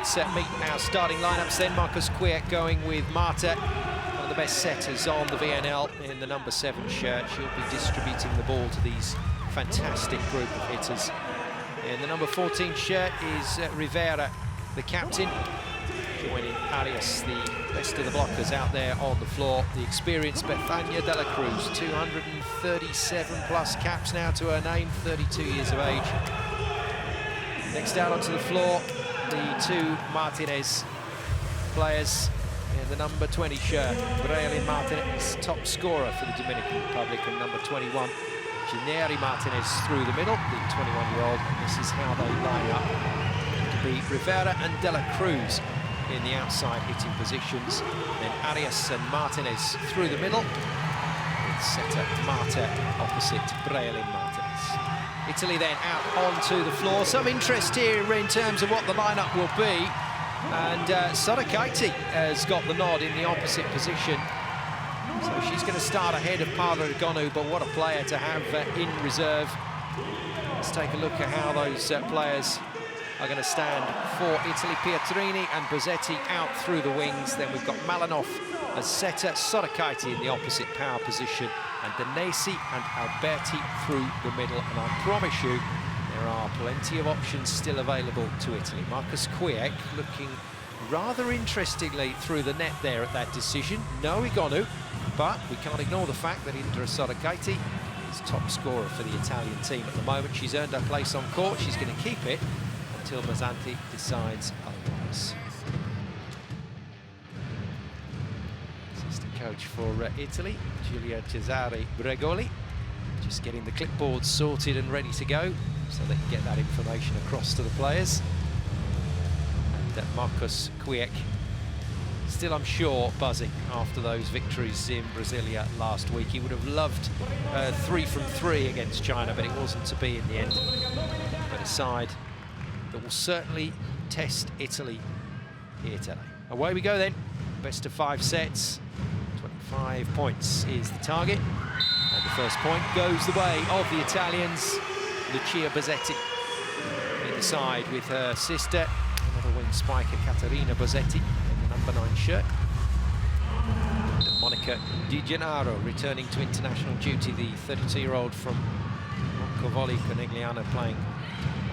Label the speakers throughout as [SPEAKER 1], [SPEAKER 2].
[SPEAKER 1] Let's meet our starting lineups then. Marcus Kwiek going with Marta, one of the best setters on the VNL, in the number 7 shirt. She'll be distributing the ball to these fantastic group of hitters. In the number 14 shirt is Rivera, the captain. Joining Arias, the best of the blockers out there on the floor. The experienced Bethania de la Cruz, 237 plus caps now to her name, 32 years of age. Next out onto the floor, the 2 Martinez players in the number 20 shirt. Braylin Martinez, top scorer for the Dominican Republic, and number 21, Gineri Martinez through the middle, the 21-year-old. This is how they line up. To be Rivera and de la Cruz in the outside hitting positions, then Arias and Martinez through the middle, with setter Marta opposite Braylin Martinez. Italy then out onto the floor. Some interest here in terms of what the lineup will be, and Sorakaiti has got the nod in the opposite position, so she's going to start ahead of Paola Egonu, but what a player to have in reserve. Let's take a look at how those players are going to stand for Italy. Pietrini and Bozzetti out through the wings. Then we've got Malinov as setter, Sorakaiti in the opposite power position, and Danesi and Alberti through the middle. And I promise you, there are plenty of options still available to Italy. Marcus Kwiek looking rather interestingly through the net there at that decision. No Egonu, but we can't ignore the fact that Indra Sorakaiti is top scorer for the Italian team at the moment. She's earned her place on court. She's going to keep it until Mazzanti decides otherwise. Assistant coach for Italy, Giulia Cesare Bregoli, just getting the clipboard sorted and ready to go so they can get that information across to the players. And Marcus Kwiek still, I'm sure, buzzing after those victories in Brasilia last week. He would have loved 3 from 3 against China, but it wasn't to be in the end. But a side that will certainly test Italy here today. Away we go then. Best of 5 sets. 25 points is the target. And the first point goes the way of the Italians. Lucia Bozzetti in the side with her sister, another wing spiker, Caterina Bozzetti, in the number 9 shirt. And Monica Di Gennaro returning to international duty, the 32-year-old from Roncovoli Conegliano, playing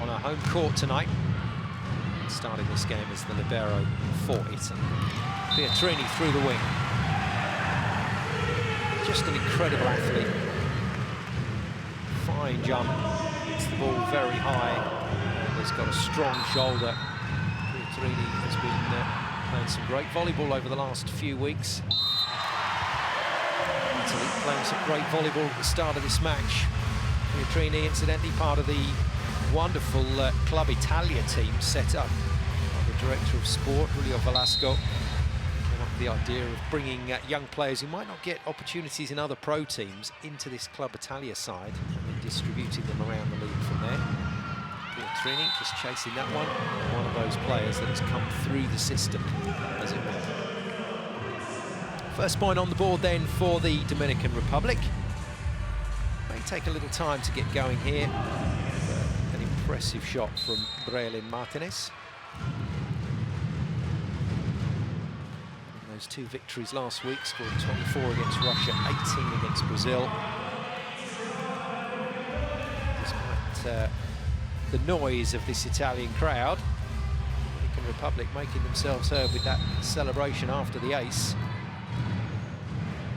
[SPEAKER 1] on her home court tonight, starting this game as the libero for Italy. Pietrini through the wing. Just an incredible athlete. Fine jump, hits the ball very high, and has got a strong shoulder. Pietrini has been playing some great volleyball over the last few weeks. Italy playing some great volleyball at the start of this match. Pietrini, incidentally, part of the wonderful Club Italia team set up by the director of sport, Julio Velasco. Came up with the idea of bringing young players who might not get opportunities in other pro teams into this Club Italia side and then distributing them around the league from there. Pietrini just chasing that one of those players that has come through the system, as it were. First point on the board then for the Dominican Republic. May take a little time to get going here. Impressive shot from Braylin Martinez. Those 2 victories last week, scored 24 against Russia, 18 against Brazil. Despite the noise of this Italian crowd, the Dominican Republic making themselves heard with that celebration after the ace.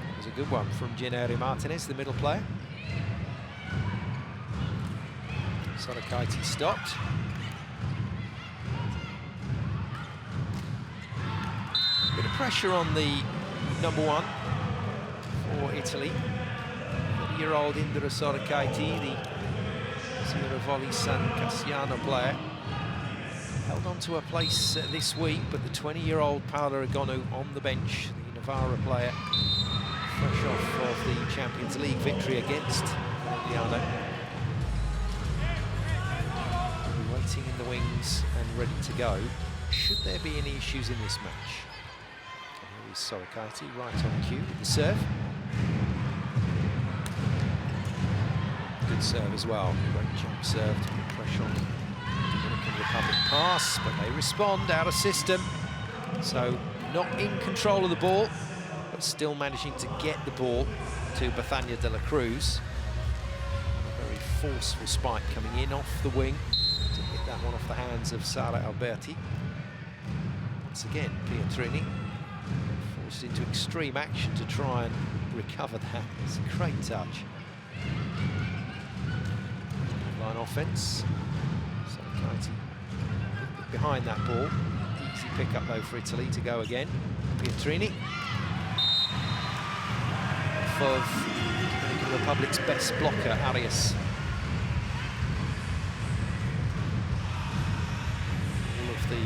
[SPEAKER 1] It was a good one from Gineri Martinez, the middle player. Sorakaiti stopped. Bit of pressure on the number 1 for Italy. 30-year-old Indra Sorakaiti, the Zero San Cassiano player, held on to her place this week, but the 20-year-old Paola Egonu on the bench, the Navarra player, fresh off of the Champions League victory against Conegliano. Waiting in the wings and ready to go, should there be any issues in this match. Here is Sorakaiti, right on cue with the serve. Good serve as well, great jump serve to put pressure on the Dominican Republic pass, but they respond out of system. So not in control of the ball, but still managing to get the ball to Bethania de la Cruz. A very forceful spike coming in off the wing to hit that one off the hands of Sara Alberti. Once again, Pietrini forced into extreme action to try and recover that. It's a great touch. Line offense. Sarakaiti behind that ball. Easy pick up though for Italy to go again. Pietrini. Off of Dominican Republic's best blocker, Arias. All of the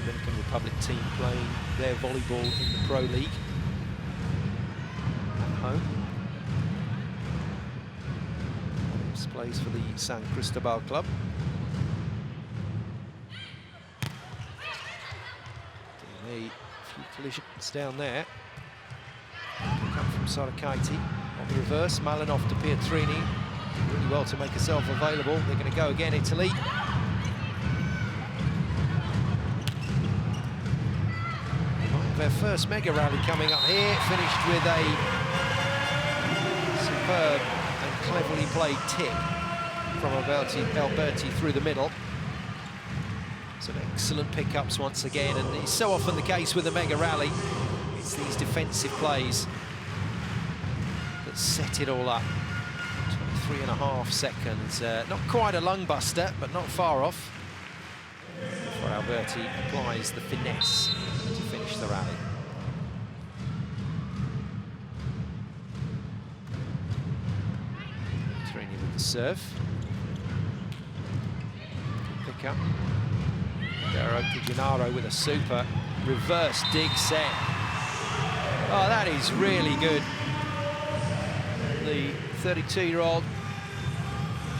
[SPEAKER 1] Dominican Republic team playing their volleyball in the Pro League at home. This plays for the San Cristobal club. A few collisions down there. Pick up from Sarakaiti. On the reverse, Malinov to Pietrini. Really well to make herself available. They're going to go again, Italy. Their first mega rally coming up here, finished with a superb and cleverly played tip from Alberti through the middle. Some excellent pickups once again, and it's so often the case with a mega rally. It's these defensive plays that set it all up. 23.5 seconds. Not quite a lung buster, but not far off. Before Alberti applies the finesse to finish the rally. Trini with the serve. Pick up. Garo to Gennaro with a super reverse dig set. Oh, that is really good. The 32-year-old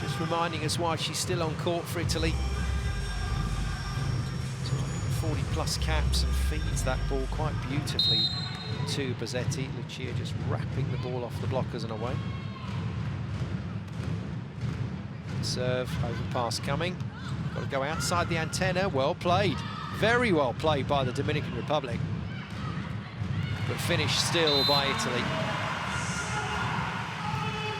[SPEAKER 1] just reminding us why she's still on court for Italy. 40+ caps and feeds that ball quite beautifully to Bozzetti. Lucia just wrapping the ball off the blockers and away. Serve, overpass coming. Got to go outside the antenna. Well played. Very well played by the Dominican Republic. But finished still by Italy.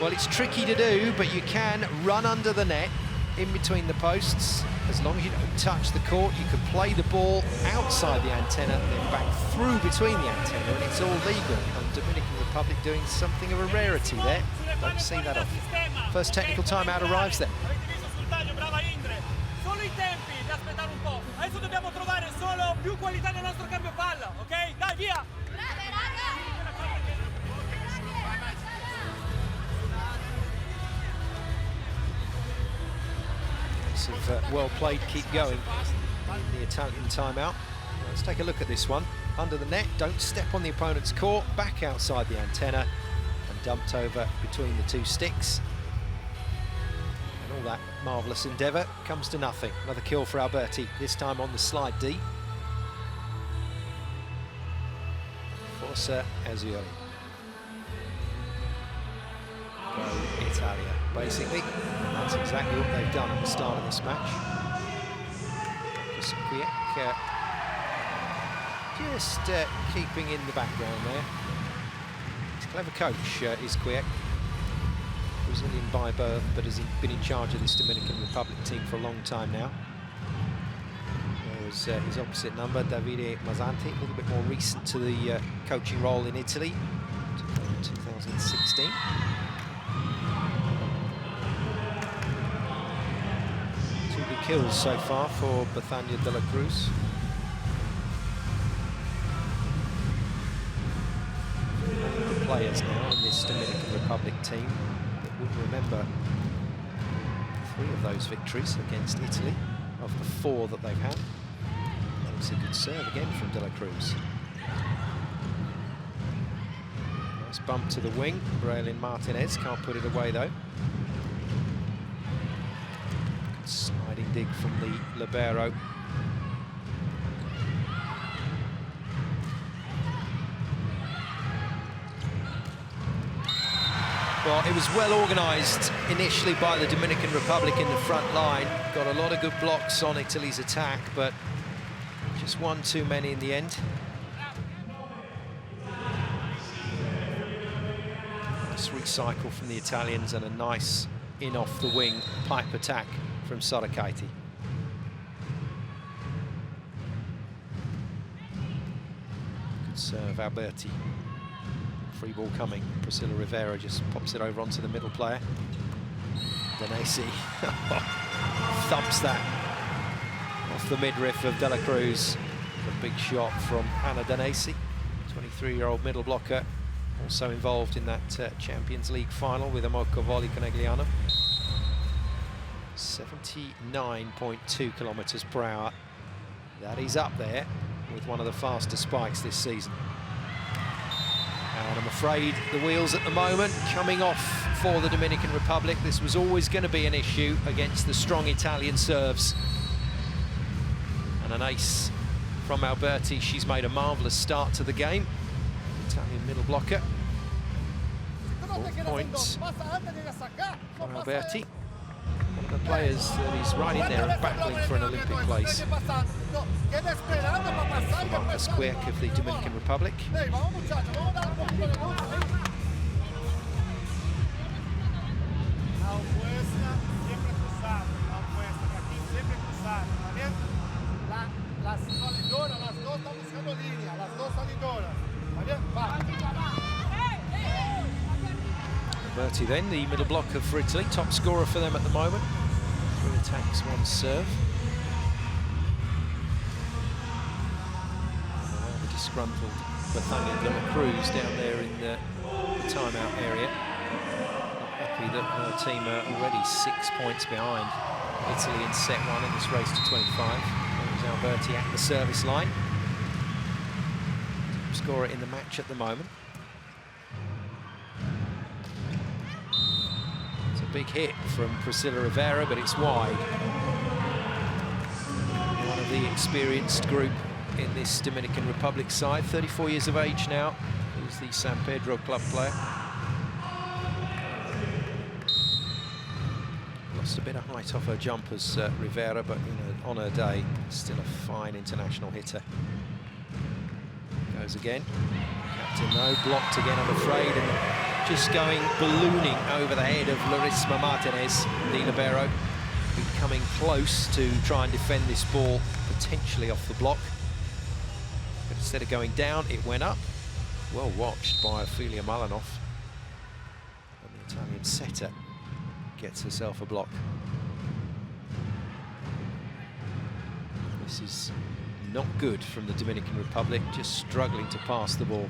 [SPEAKER 1] Well, it's tricky to do, but you can run under the net in between the posts. As long as you don't touch the court, you can play the ball outside the antenna and then back through between the antenna, and it's all legal. And Dominican Republic doing something of a rarity there. Don't see that often. First technical timeout arrives there. Well played, keep going in the Italian timeout. Let's take a look at this one. Under the net, don't step on the opponent's court, back outside the antenna and dumped over between the two sticks. And all that marvellous endeavour comes to nothing. Another kill for Alberti, this time on the slide D. Forza Azzurri. Go Italia, basically. And that's exactly what they've done at the start of this match. Just keeping in the background there. He's a clever coach, is Quiek. Brazilian by birth, but has been in charge of this Dominican Republic team for a long time now. There was his opposite number, Davide Mazzanti, a little bit more recent to the coaching role in Italy, 2016. 2 good kills so far for Bethania de la Cruz. The players now in this Dominican Republic team that would remember 3 of those victories against Italy of the 4 that they've had. That was a good serve again from de la Cruz. Nice bump to the wing. Braylin Martinez can't put it away though. Good sliding dig from the libero. Well, It was well organised initially by the Dominican Republic in the front line. Got a lot of good blocks on Italy's attack, but just one too many in the end. Nice recycle from the Italians and a nice in-off-the-wing pipe attack from Sorakaiti. Good serve, Alberti. Free ball coming. Priscilla Rivera just pops it over onto the middle player. Danesi thumps that off the midriff of De La Cruz. A big shot from Anna Danesi, 23-year-old middle blocker, also involved in that Champions League final with Amoco Volley Conegliano. 79.2 kilometers per hour. That is up there with one of the faster spikes this season. And I'm afraid the wheels at the moment coming off for the Dominican Republic. This was always going to be an issue against the strong Italian serves. And an ace from Alberti. She's made a marvellous start to the game. Italian middle blocker. 4 points for Alberti. One of the players that is right in there and battling for an Olympic place. Marcus Quick of the Dominican Republic. Alberti then, the middle blocker for Italy, top scorer for them at the moment. 3 attacks, 1 serve. The disgruntled Bethania De La Cruz down there in the timeout area. Not happy that her team are already 6 points behind Italy in set 1 in this race to 25. There's Alberti at the service line. Top scorer in the match at the moment. Big hit from Priscilla Rivera, but it's wide. One of the experienced group in this Dominican Republic side, 34 years of age now, who's the San Pedro club player. Lost a bit of height off her jumpers, Rivera, but you know, on her day, still a fine international hitter. Goes again. Captain though, blocked again, I'm afraid, and just going ballooning over the head of Larisma Martinez, the libero, coming close to try and defend this ball, potentially off the block. But instead of going down, it went up. Well watched by Ophelia Malinov. And the Italian setter gets herself a block. This is not good from the Dominican Republic, just struggling to pass the ball.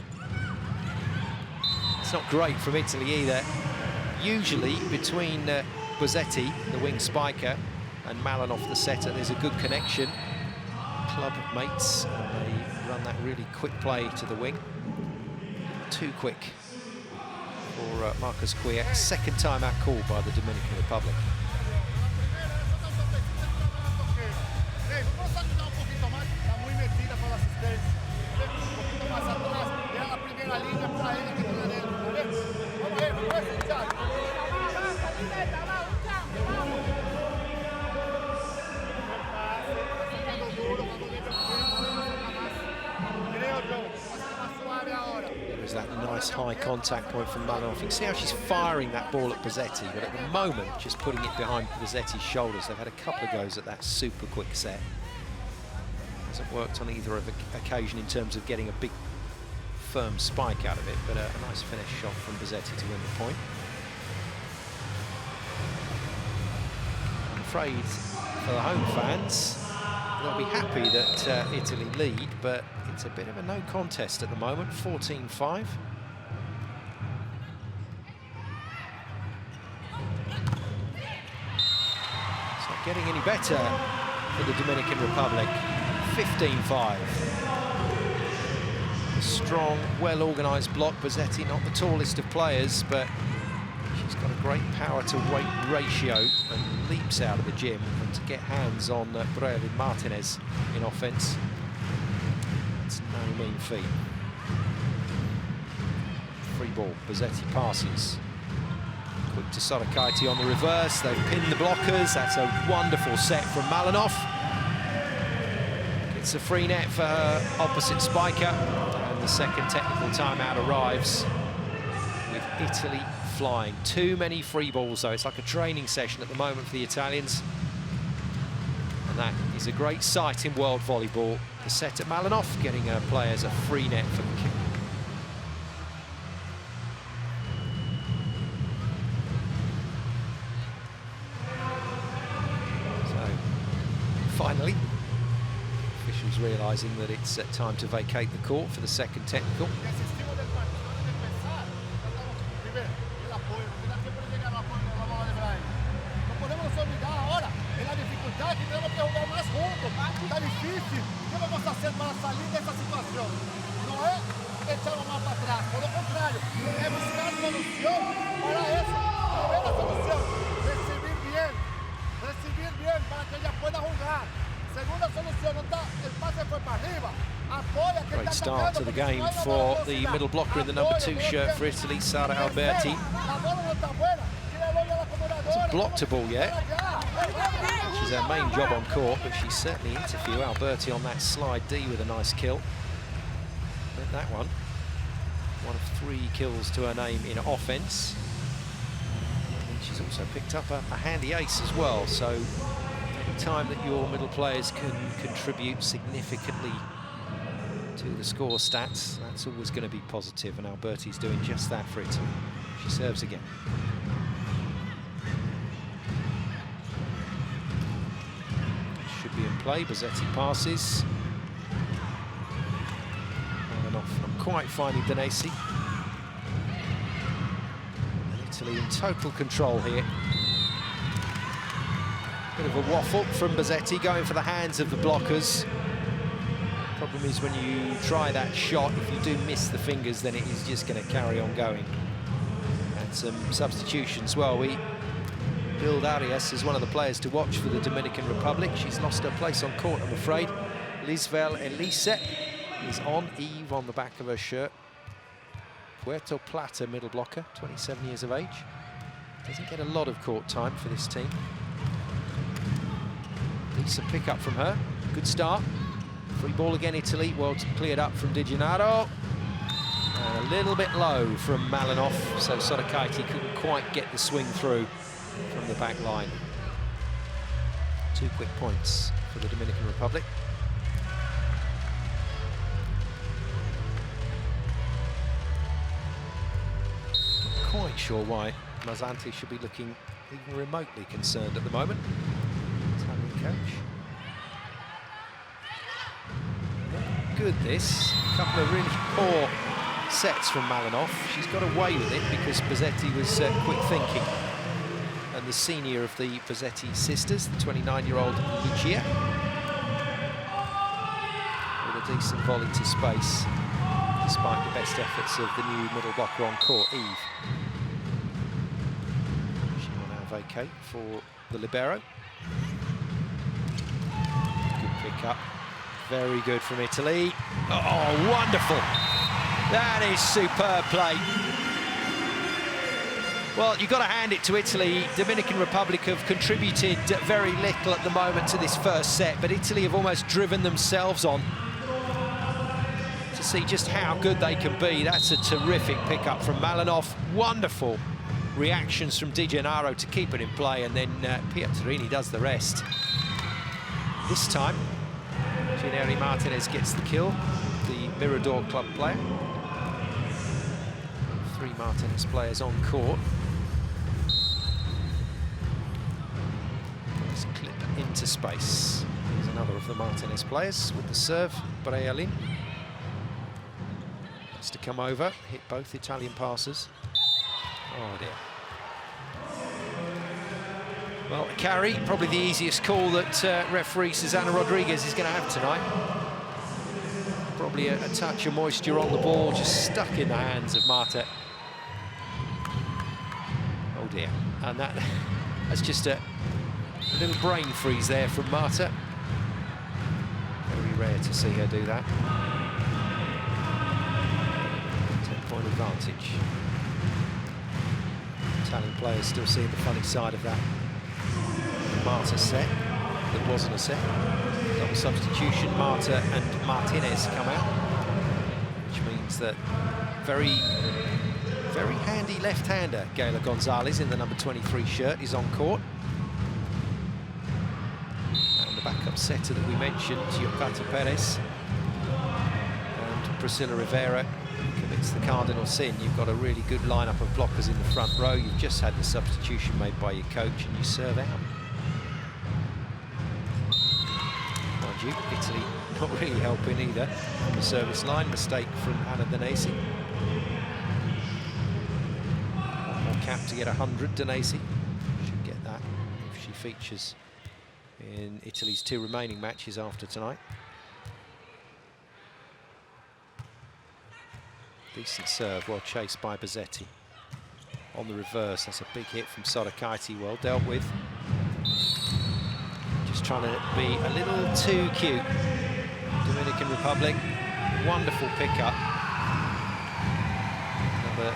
[SPEAKER 1] It's not great from Italy either. Usually between Bozzetti, the wing spiker, and Malinov, the setter, there's a good connection. Club mates, and they run that really quick play to the wing. Too quick for Marcus Quick. Second time out call by the Dominican Republic. There's that nice high contact point from Malinov. You can see how she's firing that ball at Bozzetti, but at the moment, just putting it behind Bozzetti's shoulders. They've had a couple of goes at that super quick set. Hasn't worked on either occasion in terms of getting a big, firm spike out of it, but a nice finish shot from Bozzetti to win the point. I'm afraid for the home fans, they'll be happy that Italy lead, but it's a bit of a no contest at the moment, 14-5. It's not getting any better for the Dominican Republic, 15-5. A strong, well-organised block. Bozzetti, not the tallest of players, but she's got a great power to weight ratio and leaps out of the gym. And to get hands on Brelin Martinez in offence, it's no mean feat. Free ball, Bozzetti passes. Quick to Sorakaiti on the reverse. They've pinned the blockers. That's a wonderful set from Malinov. It's a free net for her opposite spiker. And the second technical timeout arrives with Italy flying. Too many free balls, though. It's like a training session at the moment for the Italians. And that is a great sight in world volleyball. The set at Malinov, getting her players a free net for the kick. Finally, officials realising that it's time to vacate the court for the second technical. Great start to the game for the middle blocker in the #2 shirt for Italy, Sara Alberti. Hasn't blocked a ball yet, which is her main job on court, but she's certainly interviewed Alberti on that slide D with a nice kill. But that one of 3 kills to her name in offence. And she's also picked up a handy ace as well, so any time that your middle players can contribute significantly to the score stats, that's always going to be positive, and Alberti's doing just that for Italy. She serves again. Should be in play. Bozzetti passes. On and off, not quite finding Danesi. And Italy in total control here. Bit of a waffle from Bozzetti, going for the hands of the blockers. Problem is, when you try that shot, if you do miss the fingers, then it is just going to carry on going. And some substitutions. Well, we billed Arias as one of the players to watch for the Dominican Republic. She's lost her place on court, I'm afraid. Lisvel Elise is on Eve on the back of her shirt. Puerto Plata middle blocker, 27 years of age. Doesn't get a lot of court time for this team. Decent pick up from her. Good start. Free ball again, Italy. Well cleared up from Di Gennaro. A little bit low from Malinov, so Sorakaiti couldn't quite get the swing through from the back line. 2 quick points for the Dominican Republic. Not quite sure why Mazzanti should be looking even remotely concerned at the moment. Italian coach. Good this. A couple of really poor sets from Malinov. She's got away with it because Bozzetti was quick thinking. And the senior of the Bozzetti sisters, the 29-year-old Lucia, with a decent volley to space, despite the best efforts of the new middle blocker on court, Eve. She will now vacate for the libero. Good pick up. Very good from Italy. Oh, wonderful. That is superb play. Well, you've got to hand it to Italy. Dominican Republic have contributed very little at the moment to this first set, but Italy have almost driven themselves on to see just how good they can be. That's a terrific pickup from Malinov. Wonderful reactions from Di Gennaro to keep it in play, and then Pietrini does the rest. This time, Gineri Martinez gets the kill, the Mirador club player. 3 Martinez players on court. Nice clip into space. Here's another of the Martinez players with the serve, Brealin. Has to come over, hit both Italian passers. Oh dear. Well, a carry, probably the easiest call that referee Susana Rodriguez is going to have tonight. Probably a touch of moisture on the ball, just stuck in the hands of Marta. Oh dear, and that's just a little brain freeze there from Marta. Very rare to see her do that. 10-point advantage Italian players still seeing the funny side of that Marta set that wasn't a set. Double substitution, Marta and Martinez come out, which means that very handy left-hander Gayla Gonzalez in the number 23 shirt is on court. And the backup setter that we mentioned, Giocata Perez and Priscilla Rivera, commits the cardinal sin. You've got a really good lineup of blockers in the front row. You've just had the substitution made by your coach and you serve out. Mind you, Italy not really helping either on the service line. Mistake from Anna Danesi. One more cap to get 100, Danesi. Should get that if she features in Italy's 2 remaining matches after tonight. Decent serve, well chased by Bazzetti. On the reverse, that's a big hit from Sodakaiti, well dealt with. Just trying to be a little too cute. Dominican Republic, wonderful pickup. Another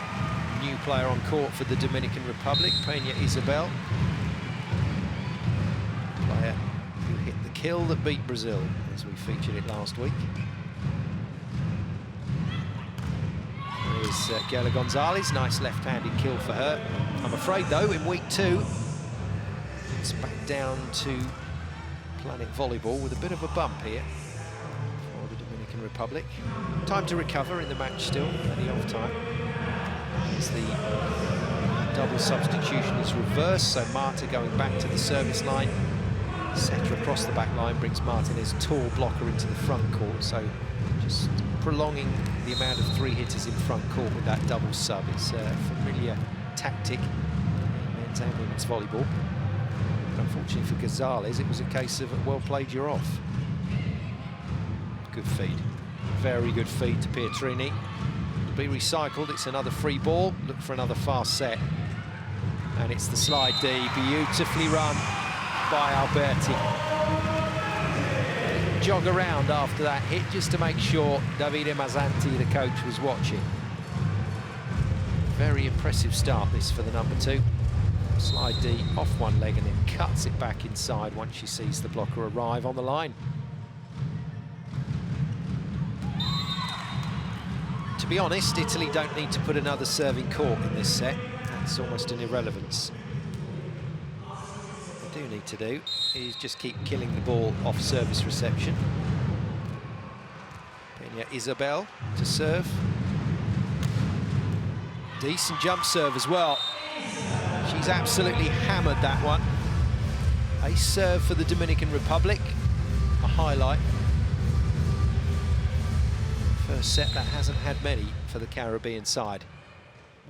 [SPEAKER 1] new player on court for the Dominican Republic, Peña Isabel. Player who hit the kill that beat Brazil, as we featured it last week. Is Gayla Gonzalez, nice left-handed kill for her. I'm afraid, though, in week 2, it's back down to Planet Volleyball with a bit of a bump here for the Dominican Republic. Time to recover in the match still, plenty of time. As the double substitution is reversed, so Marta going back to the service line. Setter across the back line brings Martinez, tall blocker, into the front court, so just prolonging the amount of 3 hitters in front court with that double sub. It's a familiar tactic in men's and women's volleyball. But unfortunately for Gonzalez, it was a case of, well played, you're off. Good feed. Very good feed to Pietrini. It'll be recycled. It's another free ball. Look for another fast set. And it's the slide D, beautifully run by Alberti. Jog around after that hit just to make sure Davide Mazzanti, the coach, was watching. Very impressive start this for the number 2. Slide D off one leg and then cuts it back inside once she sees the blocker arrive on the line. To be honest, Italy don't need to put another serving court in this set. That's almost an irrelevance. What they do need to do is just keep killing the ball off service reception. Peña Isabel to serve. Decent jump serve as well. She's absolutely hammered that one. Ace serve for the Dominican Republic. A highlight. First set that hasn't had many for the Caribbean side.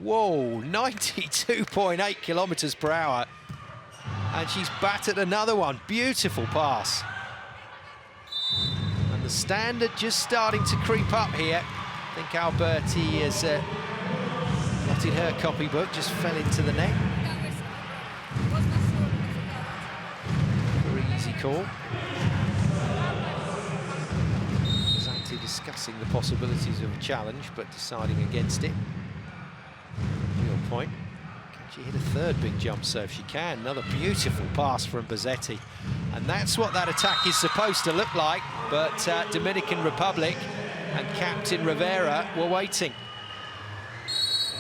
[SPEAKER 1] Whoa, 92.8 kilometers per hour. And she's battered another one. Beautiful pass. And the standard just starting to creep up here. I think Alberti has not in her copybook, just fell into the net. Very easy call. Zanti discussing the possibilities of a challenge, but deciding against it. Real point. She hit a third big jump serve. She can. Another beautiful pass from Bazzetti. And that's what that attack is supposed to look like. But Dominican Republic and Captain Rivera were waiting.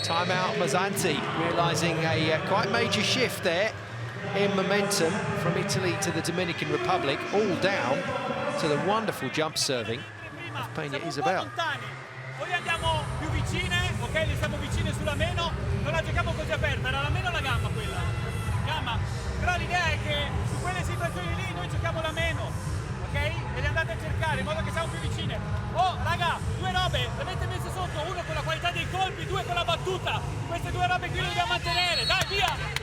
[SPEAKER 1] Timeout Mazzanti, realising a quite major shift there in momentum from Italy to the Dominican Republic, all down to the wonderful jump serving of Peña Isabel.
[SPEAKER 2] Poi andiamo più vicine, ok? Li stiamo vicine sulla meno, non la giochiamo così aperta, era la meno o la gamma quella? Gamma. Però l'idea è che su quelle situazioni lì noi giochiamo la meno, ok? E le andate a cercare in modo che siamo più vicine. Oh, raga, 2 robe, le avete messe sotto, 1 con la qualità dei colpi, 2 con la battuta. Queste 2 robe qui le dobbiamo mantenere, dai, via!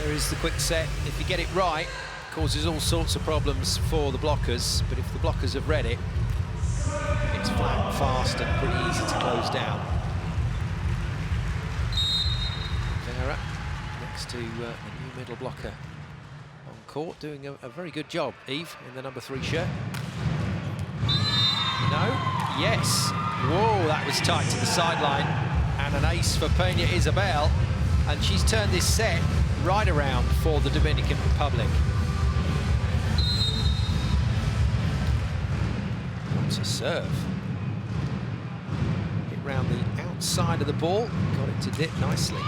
[SPEAKER 1] There is the quick set. If you get it right, it causes all sorts of problems for the blockers, but if the blockers have read it, it's flat, fast, and pretty easy to close down. Vera next to the new middle blocker on court, doing a very good job, Eve, in the number 3 shirt. No? Yes. Whoa, that was tight to the sideline. And an ace for Peña Isabel. And she's turned this set right around for the Dominican Republic. What's a serve? Hit round the outside of the ball. Got it to dip nicely.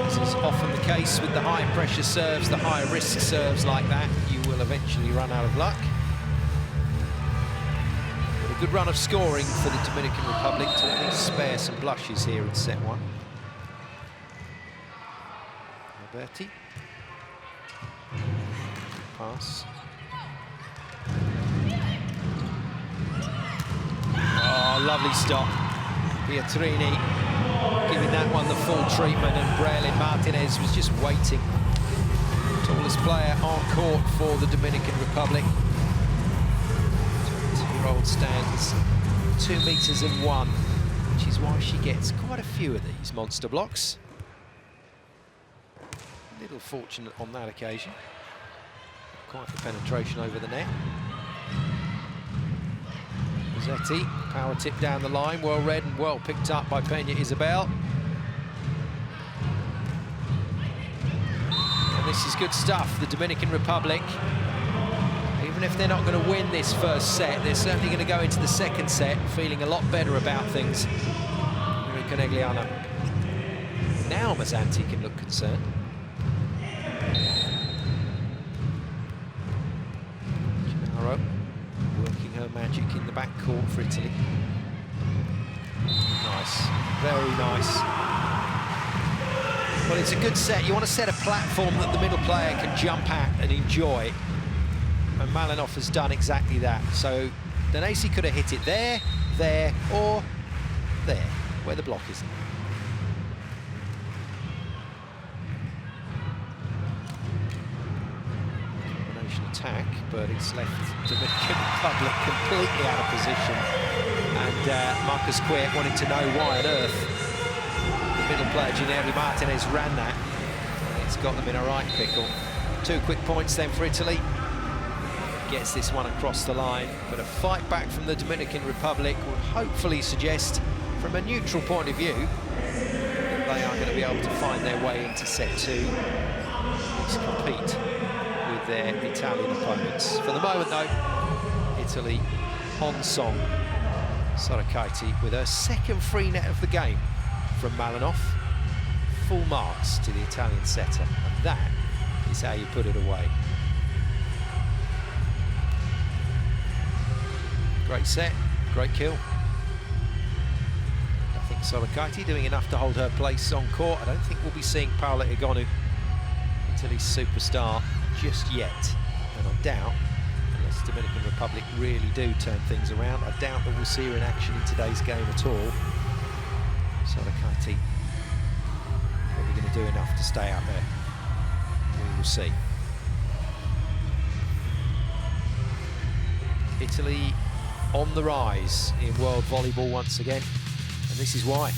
[SPEAKER 1] This is often the case with the high-pressure serves, the high-risk serves like that. You will eventually run out of luck. But a good run of scoring for the Dominican Republic to at least spare some blushes here in set one. Alberti. Pass. Oh, lovely stop. Pietrini giving that one the full treatment, and Braylon Martinez was just waiting. Tallest player on court for the Dominican Republic. 22-year-old stands 2 meters and 1, which is why she gets quite a few of these monster blocks. A little fortunate on that occasion. Quite the penetration over the net. Zetti, power tip down the line, well read and well picked up by Peña Isabel. And this is good stuff. The Dominican Republic, even if they're not going to win this first set, they're certainly going to go into the second set feeling a lot better about things. Here in Conegliano. Now Mazzanti can look concerned. Gennaro working her magic in the backcourt for Italy. Nice, very nice. Well, it's a good set. You want to set a platform that the middle player can jump at and enjoy. And Malinov has done exactly that. So Danesi could have hit it there, there, or there, where the block isn't. Attack, but it's left Dominican Republic completely out of position, and Marcus Quirt wanted to know why on earth the middle player Ginelli Martinez ran that, and it's got them in a right pickle. 2 quick points then for Italy. Gets this one across the line, but a fight back from the Dominican Republic would hopefully suggest, from a neutral point of view, that they are going to be able to find their way into set 2, at least compete with their Italian opponents. For the moment, though, Italy on song. Sorokaite with her second free net of the game from Malinov. Full marks to the Italian setter, and that is how you put it away. Great set, great kill. I think Sorokaite doing enough to hold her place on court. I don't think we'll be seeing Paola Egonu, Italy's superstar, just yet. And I doubt, unless the Dominican Republic really do turn things around, I doubt that we'll see her in action in today's game at all. Sorokaite probably going to do enough to stay out there. We will see. Italy on the rise in world volleyball once again, and this is why.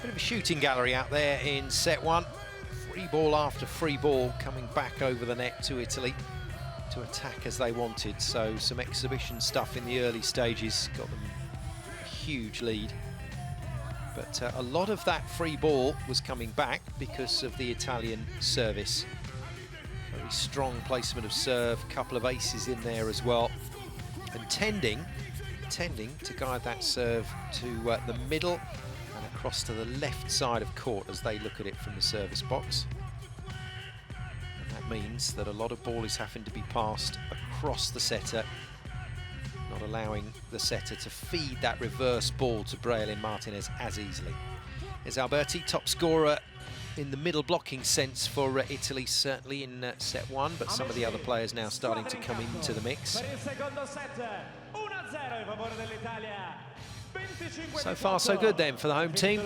[SPEAKER 1] Bit of a shooting gallery out there in set one. Free ball after free ball coming back over the net to Italy to attack as they wanted. So some exhibition stuff in the early stages got them a huge lead. But a lot of that free ball was coming back because of the Italian service. Very strong placement of serve, couple of aces in there as well. And intending to guide that serve to the middle and across to the left side of court as they look at it from the service box. And that means that a lot of ball is having to be passed across the setter, not allowing the setter to feed that reverse ball to Italy Martinez as easily. Is Alberti top scorer in the middle blocking sense for Italy, certainly in set one, but some of the other players now starting to come into the mix. So far so good then for the home team.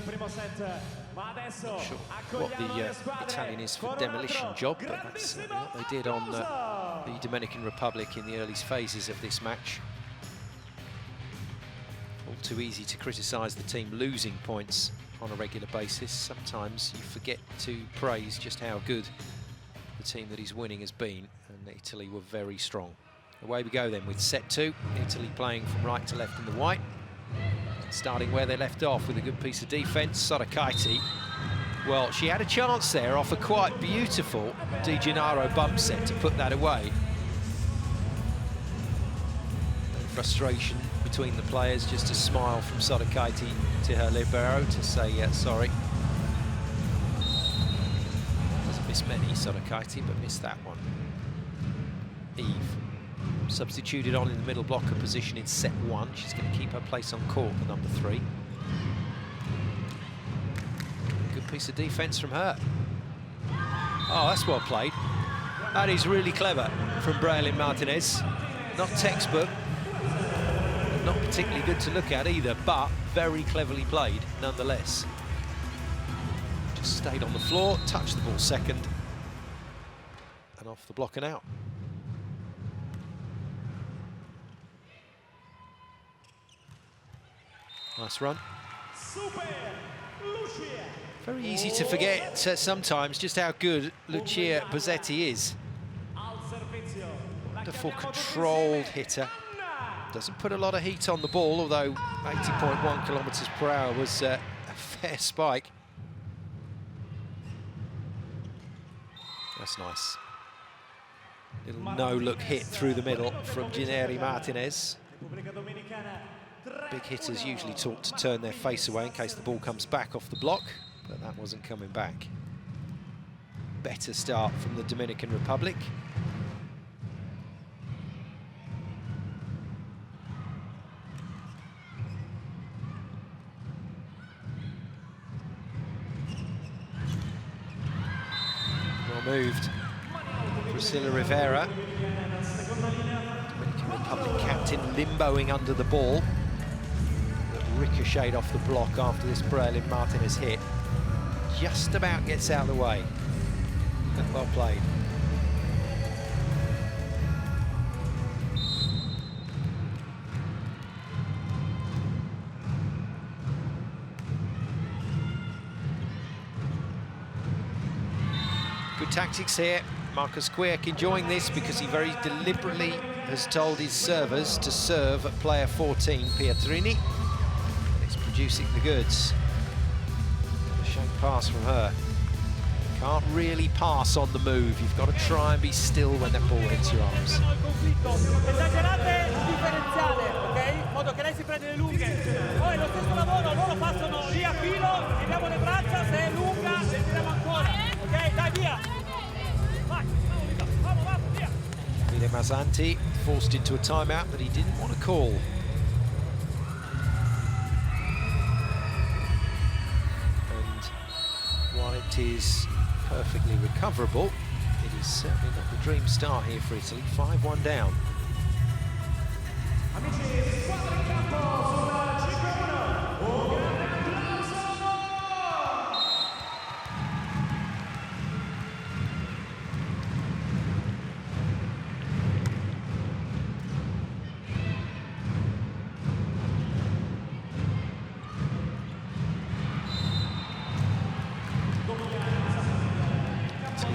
[SPEAKER 1] Not sure what the Italian is for demolition job, but that's what they did on the Dominican Republic in the early phases of this match. All too easy to criticise the team losing points on a regular basis. Sometimes you forget to praise just how good the team that is winning has been, and Italy were very strong. Away we go then with set two. Italy playing from right to left in the white, starting where they left off with a good piece of defence. Sotokaiti, well, she had a chance there off a quite beautiful Di Gennaro bump set to put that away. No frustration between the players, just a smile from Sotokaiti to her libero to say sorry. Doesn't miss many, Sotokaiti, but missed that one. Eve, substituted on in the middle blocker position in set one. She's going to keep her place on court, the number 3. Good piece of defence from her. Oh, that's well played. That is really clever from Italy Martinez. Not textbook, not particularly good to look at either, but very cleverly played nonetheless. Just stayed on the floor, touched the ball second, and off the block and out. Nice run. Very easy to forget sometimes just how good Lucia Bozzetti is. Wonderful controlled hitter. Doesn't put a lot of heat on the ball, although 80.1 kilometers per hour was a fair spike. That's nice. Little no-look hit through the middle from Italy Martinez. Big hitters usually taught to turn their face away in case the ball comes back off the block, but that wasn't coming back. Better start from the Dominican Republic. Well moved. Priscilla Rivera, Dominican Republic captain, limboing under the ball. Ricocheted off the block after this Italy Martinez hit. Just about gets out of the way. Well played. Good tactics here. Marcus Quick enjoying this because he very deliberately has told his servers to serve at player 14, Pietrini. Producing the goods. A shank pass from her. Can't really pass on the move. You've got to try and be still when that ball hits your arms.
[SPEAKER 2] Esagerate differenziale, ok? In modo che lei si prende le lunghe. Poi lo stesso lavoro, loro passano lì a filo, tiriamo le braccia, se è lunga le tiriamo ancora. Ok, dai, via. Vai, vamos, via.
[SPEAKER 1] Mile Mazzanti forced into a timeout that he didn't want to call. While it is perfectly recoverable, it is certainly not the dream start here for Italy. 5-1 down.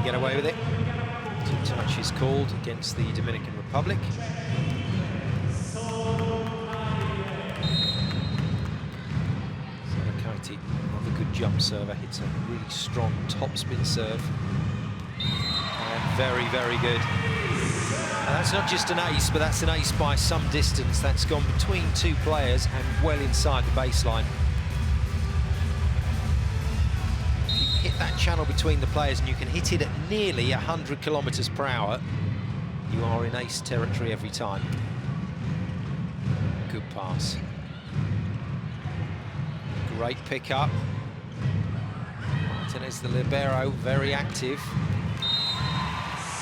[SPEAKER 1] Get away with it. 2 touches called against the Dominican Republic. Sotokaiti, another good jump server, hits a really strong topspin serve. And very, very good. That's not just an ace, but that's an ace by some distance. That's gone between two players and well inside the baseline. If you hit that channel between the players and you can hit it at nearly 100 kilometers per hour, you are in ace territory every time. Good pass. Great pick-up. Martinez, the libero, very active.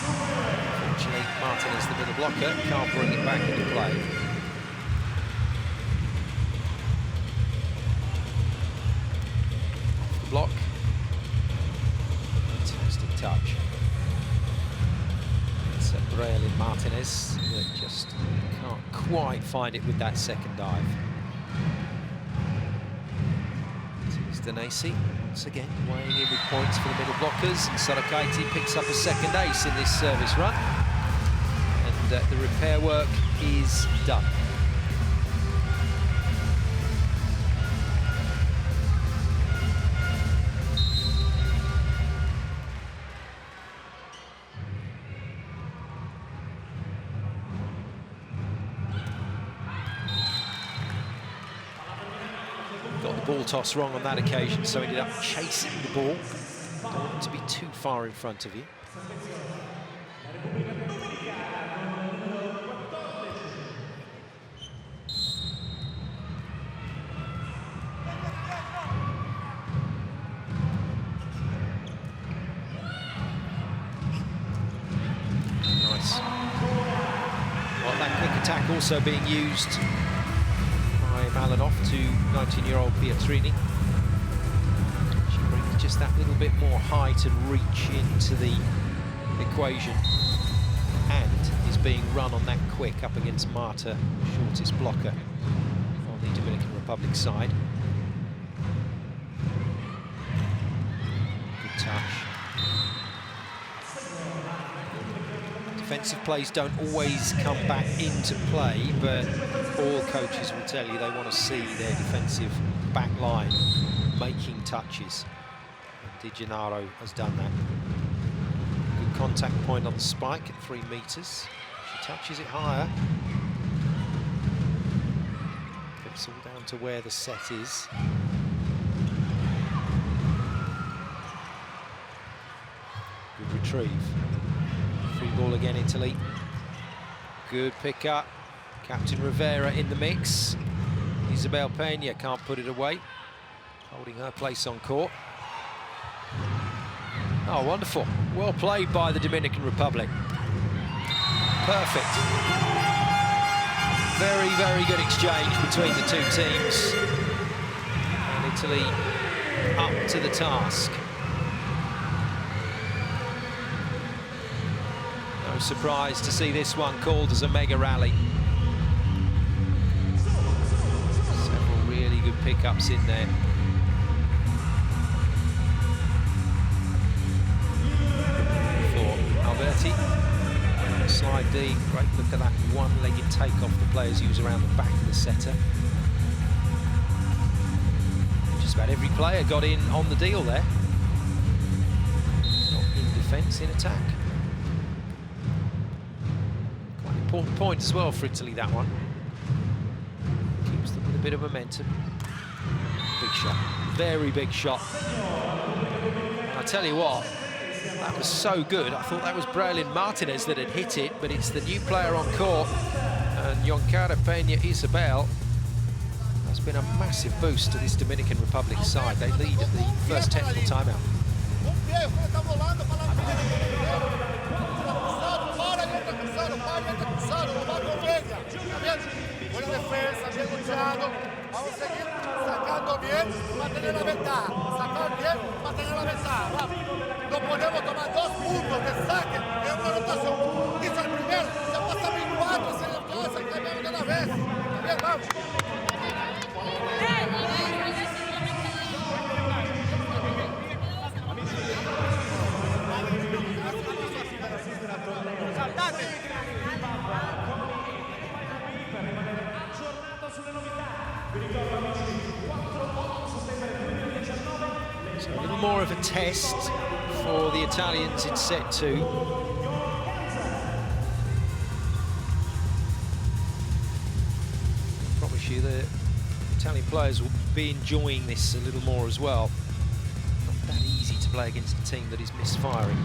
[SPEAKER 1] Unfortunately, Martinez, the middle blocker, can't bring it back into play. Off the block. Fantastic touch. It's Braille Martinez that just can't quite find it with that second dive. Danesi, once again, weighing in with points for the middle blockers. And Sarakaiti picks up a second ace in this service run. And the repair work is done. Got the ball toss wrong on that occasion, so ended up chasing the ball. Don't want to be too far in front of you. Nice. Well, that quick attack also being used by Malinov to 19-year-old Pietrini. She brings just that little bit more height and reach into the equation, and is being run on that quick up against Marta, shortest blocker on the Dominican Republic side. Good touch. Defensive plays don't always come back into play, but all coaches will tell you they want to see their defensive back line making touches. And Di Gennaro has done that. Good contact point on the spike at 3 meters. She touches it higher. It's all down to where the set is. Good retrieve. Free ball again, Italy. Good pick up. Captain Rivera in the mix. Isabel Peña can't put it away. Holding her place on court. Oh, wonderful. Well played by the Dominican Republic. Perfect. Very, very good exchange between the two teams. And Italy up to the task. No surprise to see this one called as a mega rally. Several really good pickups in there. For Alberti. Slide D, great look at that one-legged takeoff the players use around the back of the setter. Just about every player got in on the deal there. Not in defence, in attack. Quite an important point as well for Italy, that one. Keeps them with a bit of momentum. Big shot, very big shot. And I tell you what, that was so good. I thought that was Braille Martinez that had hit it, but it's the new player on court, and Yonkara Peña Isabel has been a massive boost to this Dominican Republic side. They lead at the first technical timeout.
[SPEAKER 3] No podemos tomar 2 puntos de saque en una rotación. Hizo el primero, ya pasamos en 4, se le pasa y cambiamos de una vez. Bien, vamos.
[SPEAKER 1] So a little more of a test for the Italians in set 2. you, the Italian players will be enjoying this a little more as well. Not that easy to play against a team that is misfiring.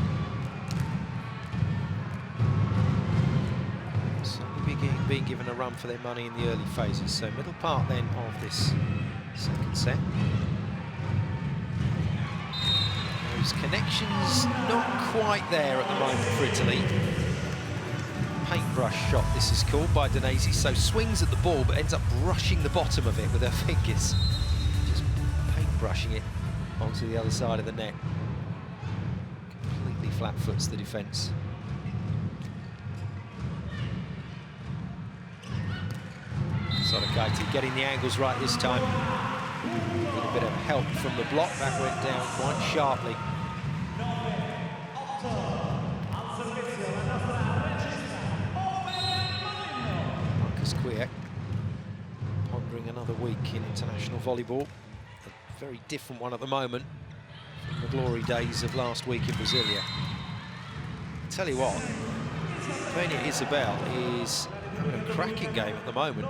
[SPEAKER 1] Certainly being given a run for their money in the early phases. So middle part then of this second set. Those connections not quite there at the moment for Italy. Paintbrush shot, this is called, by Danesi. So swings at the ball, but ends up brushing the bottom of it with her fingers. Just paintbrushing it onto the other side of the net. Completely flat foots the defence. Sorokaiti getting the angles right this time. A little bit of help from the block. That went down quite sharply. Quick, pondering another week in international volleyball. A very different one at the moment from the glory days of last week in Brasilia. Tell you what, Peña Isabel is having a cracking game at the moment.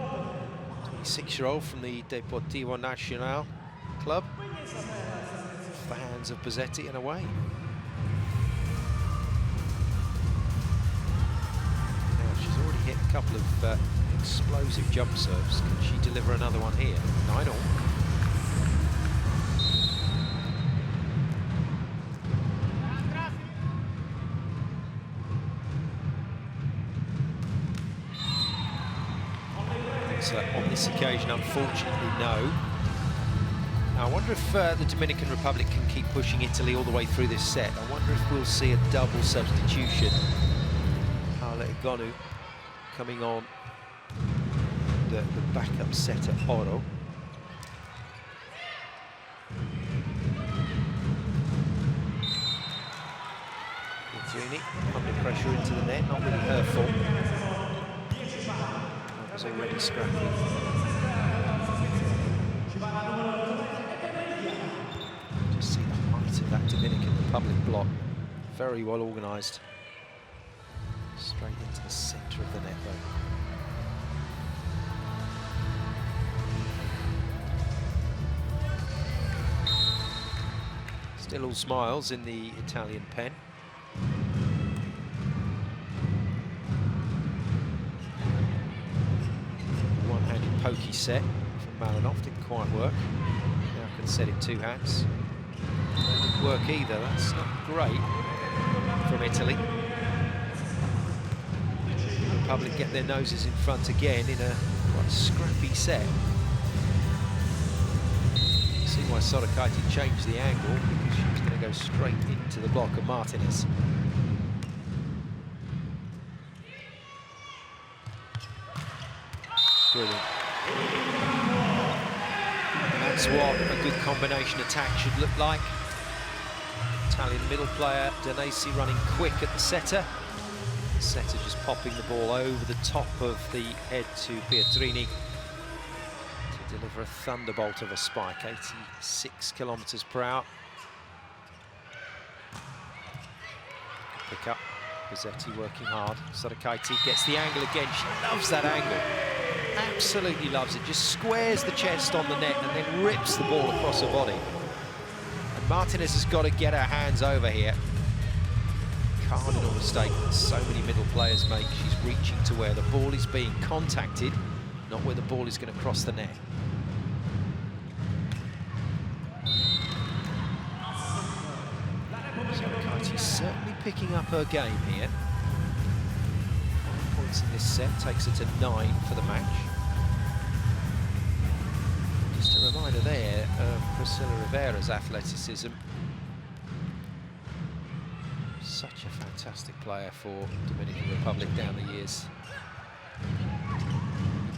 [SPEAKER 1] 26-year-old from the Deportivo Nacional club. Off the hands of Bozzetti and away. Now she's already hit a couple of explosive jump serves. Can she deliver another one here? 9-all. So on this occasion, unfortunately, no. Now, I wonder if the Dominican Republic can keep pushing Italy all the way through this set. I wonder if we'll see a double substitution. Egonu coming on the backup setter, Oro. Pietrini under pressure into the net, not really her fault. That was already scrappy. Just see the height of that Dominican Republic block. Very well organised. Straight into the centre of the net though. Still all smiles in the Italian pen. One-handed pokey set from Malinov, didn't quite work. Now can set it two hands. That didn't work either, that's not great from Italy. The Republic get their noses in front again in a quite scrappy set. See why Sorokaiti changed the angle, because she was going to go straight into the block of Martinez. Brilliant. And that's what a good combination attack should look like. Italian middle player, Danesi running quick at the setter. The setter just popping the ball over the top of the head to Pietrini. Deliver a thunderbolt of a spike, 86 kilometers per hour. Good pick up, Bozzetti working hard. Sorokaiti gets the angle again, she loves that angle. Absolutely loves it, just squares the chest on the net and then rips the ball across her body. And Martinez has got to get her hands over here. Cardinal mistake that so many middle players make. She's reaching to where the ball is being contacted, not where the ball is going to cross the net. Sorokaiti's certainly picking up her game here. 5 points in this set, takes her to 9 for the match. Just a reminder there of Priscilla Rivera's athleticism. Such a fantastic player for Dominican Republic down the years.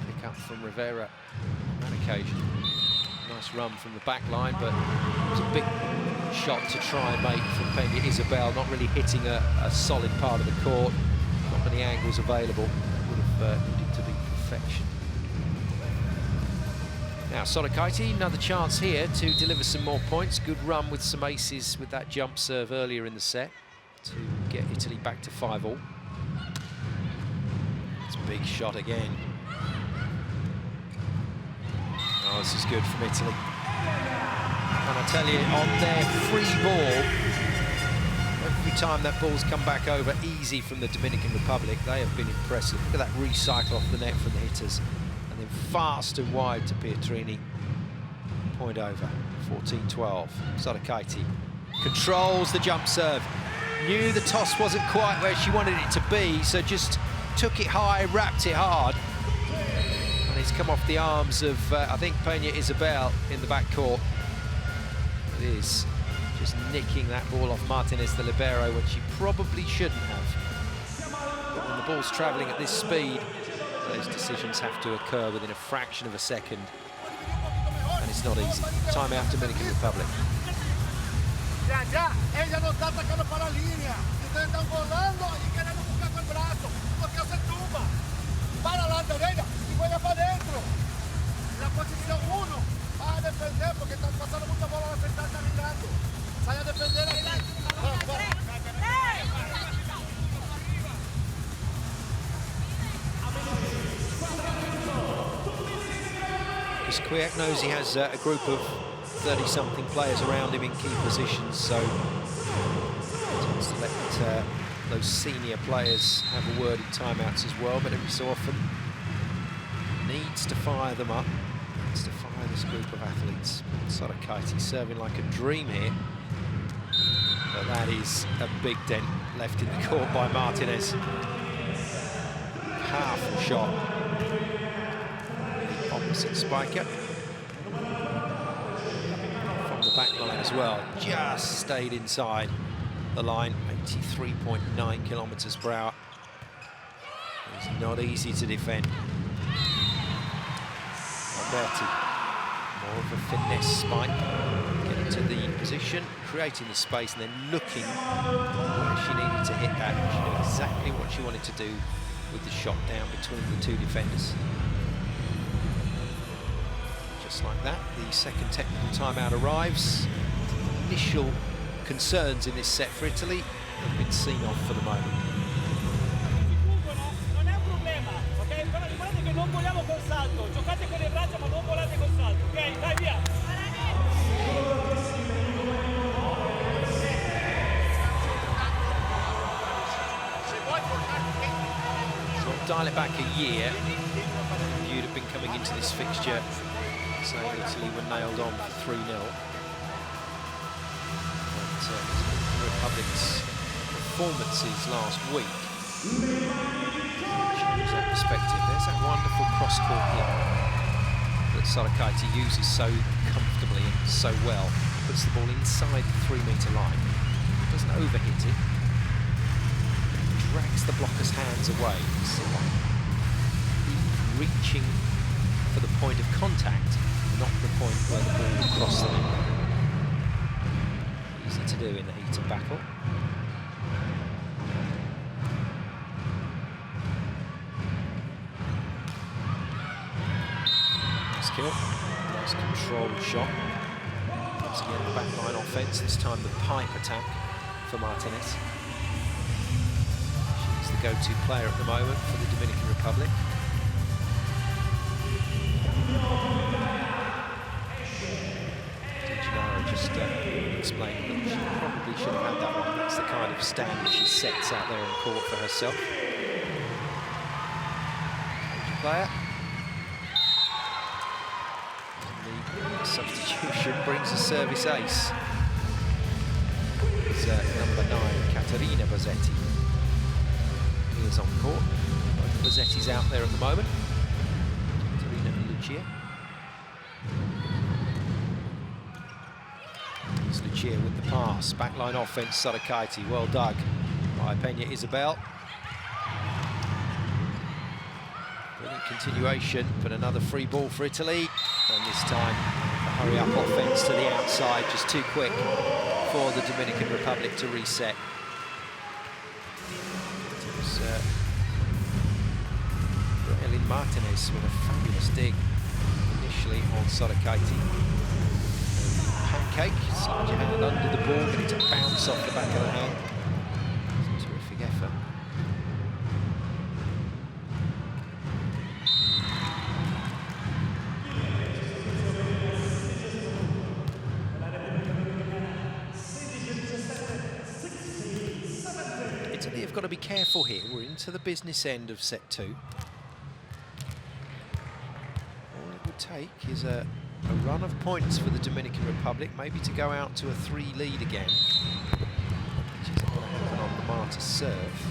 [SPEAKER 1] Pick up from Rivera on that occasion. Nice run from the back line, but it was a big shot to try and make from Peña Isabel, not really hitting a solid part of the court. Not many angles available. Would have needed to be perfection. Now Sorokaiti, another chance here to deliver some more points. Good run with some aces with that jump serve earlier in the set to get Italy back to 5-all. It's a big shot again. this is good from Italy. And I tell you, on their free ball, every time that ball's come back over easy from the Dominican Republic, they have been impressive. Look at that recycle off the net from the hitters. And then fast and wide to Pietrini. Point over, 14-12. Sodakaiti controls the jump serve. Knew the toss wasn't quite where she wanted it to be, so just took it high, wrapped it hard. And it's come off the arms of, I think, Peña Isabel in the backcourt. It is just nicking that ball off Martinez, the libero, when she probably shouldn't have. But when the ball's travelling at this speed, those decisions have to occur within a fraction of a second. And it's not easy. Timeout, Dominican Republic.
[SPEAKER 3] Ya, ella no está atacando para la línea. Ustedes están volando y queriendo buscar con el brazo. Porque se tumba. Para adelante de ella y juega para adentro. La posición 1 va a defender porque están pasando mucha bola a la central, está mirando. Vaya a defender aquí.
[SPEAKER 1] Because Kwiat knows he has a group of 30-something players around him in key positions, so he tends to let those senior players have a word in timeouts as well, but every so often needs to fire them up, needs to fire this group of athletes. Sodakaiti serving like a dream here, but that is a big dent left in the court by Martinez. Powerful shot. The opposite spiker. The back line as well, just stayed inside the line, 83.9 kilometers per hour. It's not easy to defend. Alberti, more of a finesse spike, getting to the position, creating the space, and then looking where she needed to hit that. She knew exactly what she wanted to do with the shot down between the two defenders. Just like that, the second technical timeout arrives. Initial concerns in this set for Italy have been seen off for the moment.
[SPEAKER 2] Non è un problema, ok? Però ricordate che non voliamo col salto, giocate con le braccia ma non volate col salto, ok? Dai via!
[SPEAKER 1] So dial it back a year, you'd have been coming into this fixture saying Italy were nailed on for 3-0. But the Republic's performances last week change that perspective. There's that wonderful cross-court hit that Sodakaiti uses so comfortably and so well. Puts the ball inside the 3-metre line, doesn't overhit it, drags the blocker's hands away. So reaching for the point of contact, not the point where the ball will cross the net. Easy to do in the heat of battle. Nice kill, nice controlled shot. Once again, the backline offence, this time the pipe attack for Martinez. She's the go-to player at the moment for the Dominican Republic. Just explaining that she probably should have had that one. That's the kind of stand that she sets out there in court for herself. Player. And the substitution brings a service ace. It's number 9, Caterina Bozzetti. He is on court. Both Bozzetti's out there at the moment. Caterina and Lucia. Lucia with the pass, backline offense, Sodakaiti, well dug by Peña Isabel. Brilliant continuation, but another free ball for Italy, and this time a hurry-up offense to the outside, just too quick for the Dominican Republic to reset. It was Elin Martinez with a fabulous dig initially on Sodakaiti. Pancake, slide your hand under the ball, get it to bounce off the back of the hand. It's a terrific effort. Italy have got to be careful here. We're into the business end of set 2. All it would take is a run of points for the Dominican Republic, maybe to go out to a 3 lead again, which is not going to happen on the Marta serve.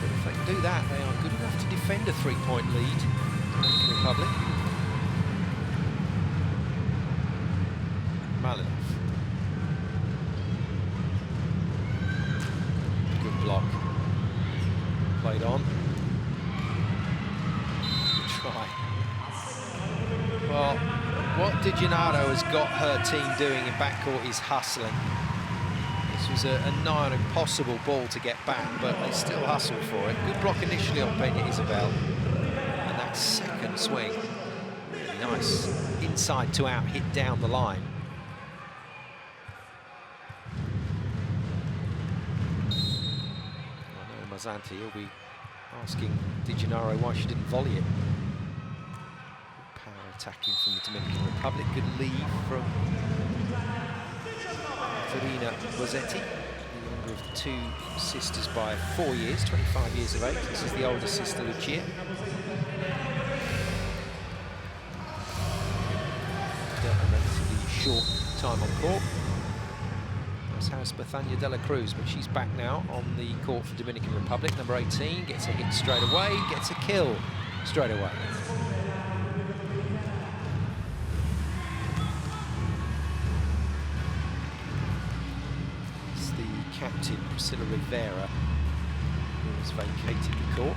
[SPEAKER 1] But if they can do that, they are good enough to defend a 3-point lead, Dominican Republic. Malinov. Good block. Played on. Good try. Well, what Di Gennaro has got her team doing in backcourt is hustling. This was a nigh on impossible ball to get back, but they still hustle for it. Good block initially on Peña Isabel. And that second swing, really nice. Inside to out, hit down the line. Mazzanti, he'll be asking Di Gennaro why she didn't volley it. Power attacking from the Dominican Republic. Good lead from Farina Rossetti, the younger of the 2 sisters by 4 years, 25 years of age. This is the older sister, Lucia. A relatively short time on court. Has Bethania de la Cruz, but she's back now on the court for Dominican Republic. Number 18 gets a hit straight away, gets a kill straight away. It's the captain, Priscilla Rivera, who has vacated the court.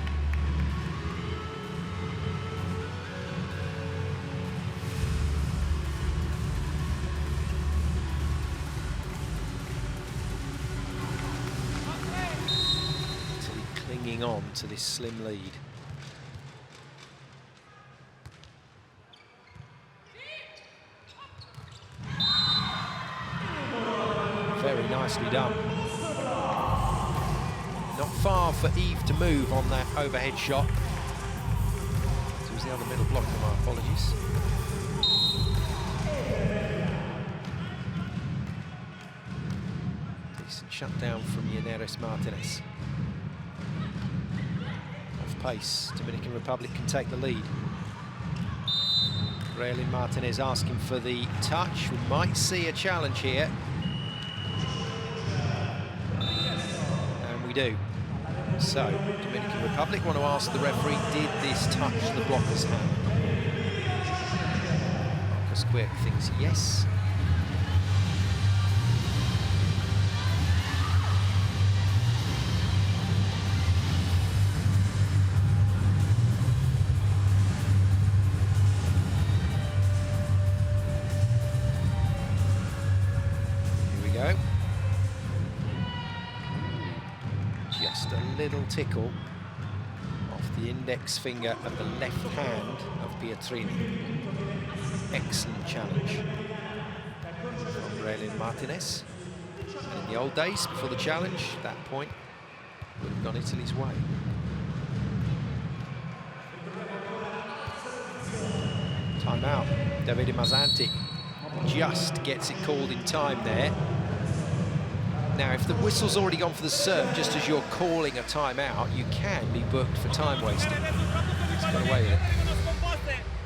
[SPEAKER 1] On to this slim lead. Very nicely done. Not far for Eve to move on that overhead shot. It was the other middle blocker, my apologies. Decent shutdown from Llaneres Martinez. Pace, Dominican Republic can take the lead. Raylin Martinez asking for the touch. We might see a challenge here. And we do. So, Dominican Republic want to ask the referee, did this touch the blocker's hand? Marcus Quick thinks yes. Just a little tickle off the index finger of the left hand of Pietrini. Excellent challenge from Raylin Martinez. And in the old days, before the challenge, that point would have gone Italy's way. Timeout. Davide Mazzanti just gets it called in time there. Now, if the whistle's already gone for the serve, just as you're calling a timeout, you can be booked for time wasting. He's got away with it.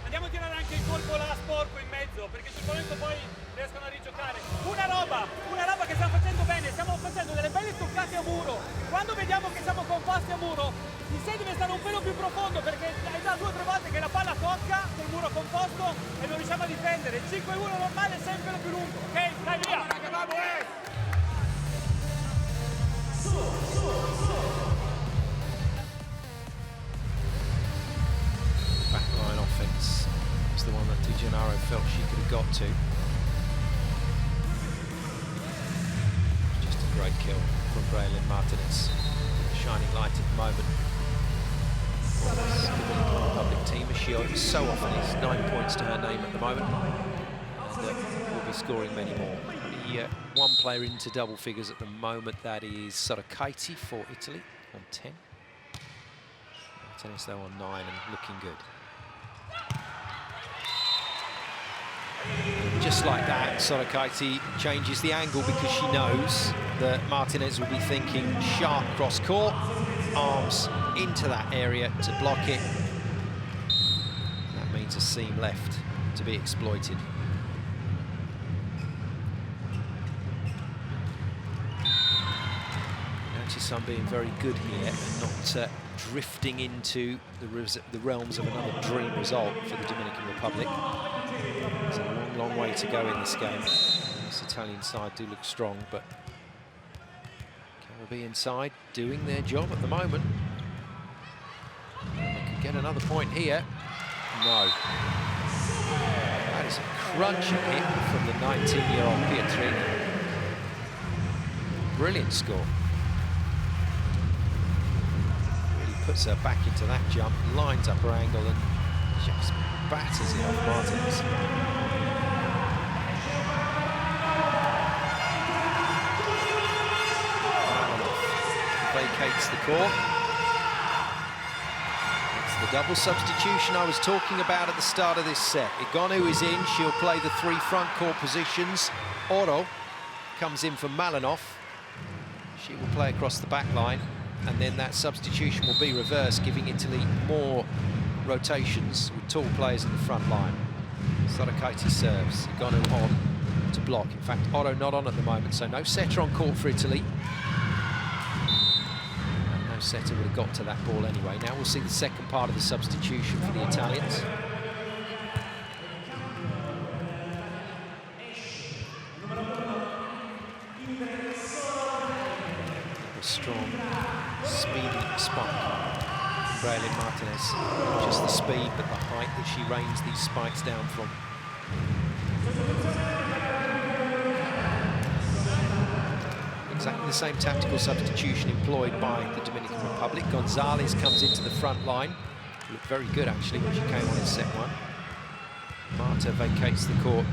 [SPEAKER 2] Andiamo a tirare anche il colpo là sporco in mezzo, perché sul momento poi riescono a rigiocare. Una roba che stiamo facendo bene, stiamo facendo delle belle toccate a muro. Quando vediamo che siamo composti a muro, il sé deve stare un pelo più profondo, perché è già 2 o 3 volte che la palla tocca col muro composto e non riusciamo a difendere. Il 5-1 normale è sempre lo più lungo, ok? Dai via!
[SPEAKER 1] Backline offense was the one that Di Gennaro felt she could have got to. Just a great kill from Raylin Martinez. Shining light at the moment. The Dominican Republic team, as she so often is, 9 points to her name at the moment. And will be scoring many more. One player into double figures at the moment, that is Sorokaiti for Italy on 10. Martinez though on 9 and looking good. just like that, Sorokaite changes the angle because she knows that Martinez will be thinking sharp cross court, arms into that area to block it. That means a seam left to be exploited. Nachisan being very good here and not drifting into the realms of another dream result for the Dominican Republic. There's a long, long way to go in this game. This Italian side do look strong, but Caribbean side doing their job at the moment. They could get another point here. No. That is a crunching hit from the 19-year-old Pietrini. Brilliant score. Really puts her back into that jump, lines up her angle and just batters it off Martinez. Vacates the court. It's the double substitution I was talking about at the start of this set. Egonu is in, she'll play the 3 front court positions. Oro comes in for Malinov. She will play across the back line, and then that substitution will be reversed, giving Italy more rotations with tall players in the front line. Sorokaite serves, Egonu on to block. In fact, Oro not on at the moment, so no setter on court for Italy. And no setter would have got to that ball anyway. Now we'll see the second part of the substitution for the Italians. Strong, speedy spike. Braylin Martinez, not just the speed, but the height that she rains these spikes down from. Exactly the same tactical substitution employed by the Dominican Republic. Gonzalez comes into the front line. Looked very good, actually, when she came on in set 1. Marta vacates the court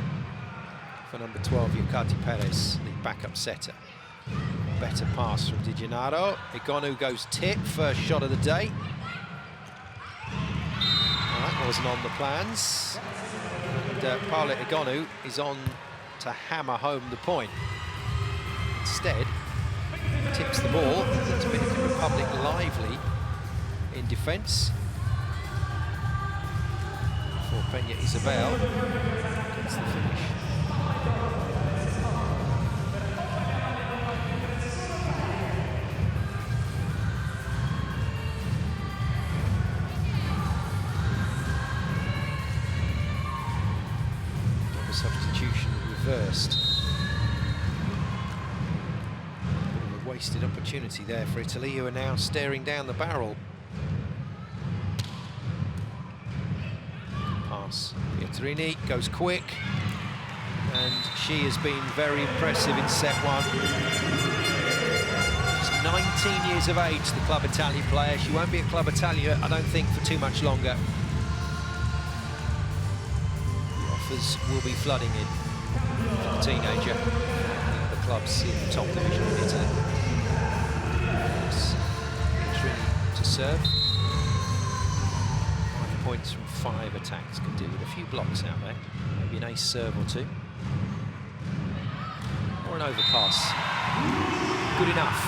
[SPEAKER 1] for number 12, Yukati Perez, the backup setter. Better pass from Di Gennaro. Egonu goes tip, first shot of the day. That wasn't on the plans. And Paula Egonu is on to hammer home the point. Instead, tips the ball. The Dominican Republic lively in defence. For Peña Isabel gets the finish. Substitution reversed. A wasted opportunity there for Italy, who are now staring down the barrel. Pass. Pietrini goes quick, and she has been very impressive in set 1. She's 19 years of age, the Club Italia player. She won't be at Club Italia, I don't think, for too much longer. Will be flooding in for the teenager. The clubs in the top division of Italy. Pietrini to serve. 5 points from 5 attacks, can do with a few blocks out there. Maybe an ace serve or 2. Or an overpass. Good enough.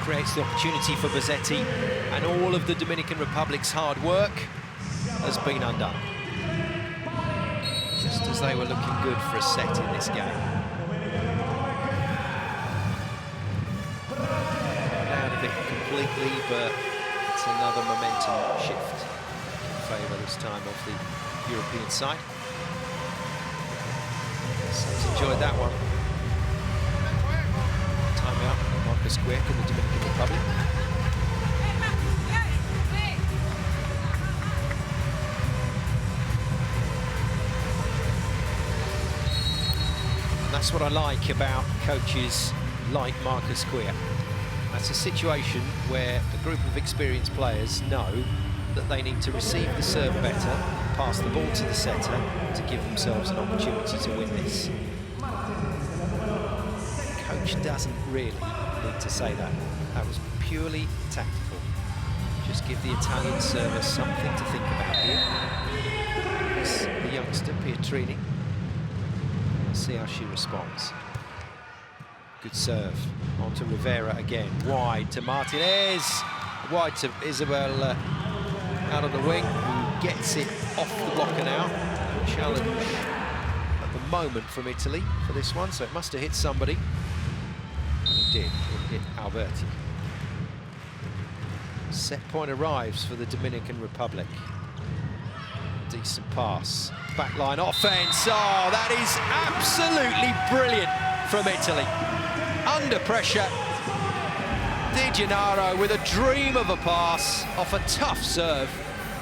[SPEAKER 1] Creates the opportunity for Bozzetti, and all of the Dominican Republic's hard work has been undone. Just as they were looking good for a set in this game. Out of it completely, but it's another momentum shift in favour this time of the European side. So enjoyed that one. Time out, Marcus Quick in the Dominican Republic. That's what I like about coaches like Marcus Quia. That's a situation where a group of experienced players know that they need to receive the serve better, pass the ball to the setter to give themselves an opportunity to win this. The coach doesn't really need to say that. That was purely tactical. Just give the Italian server something to think about here. It's the youngster, Pietrini. Let's see how she responds. Good serve. On to Rivera again. Wide to Martinez. Wide to Isabel out on the wing, who gets it off the blocker now. No challenge at the moment from Italy for this one, so it must have hit somebody. It did. It hit Alberti. Set point arrives for the Dominican Republic. Decent pass. Backline offense. Oh, that is absolutely brilliant from Italy. Under pressure. Di Gennaro with a dream of a pass off a tough serve.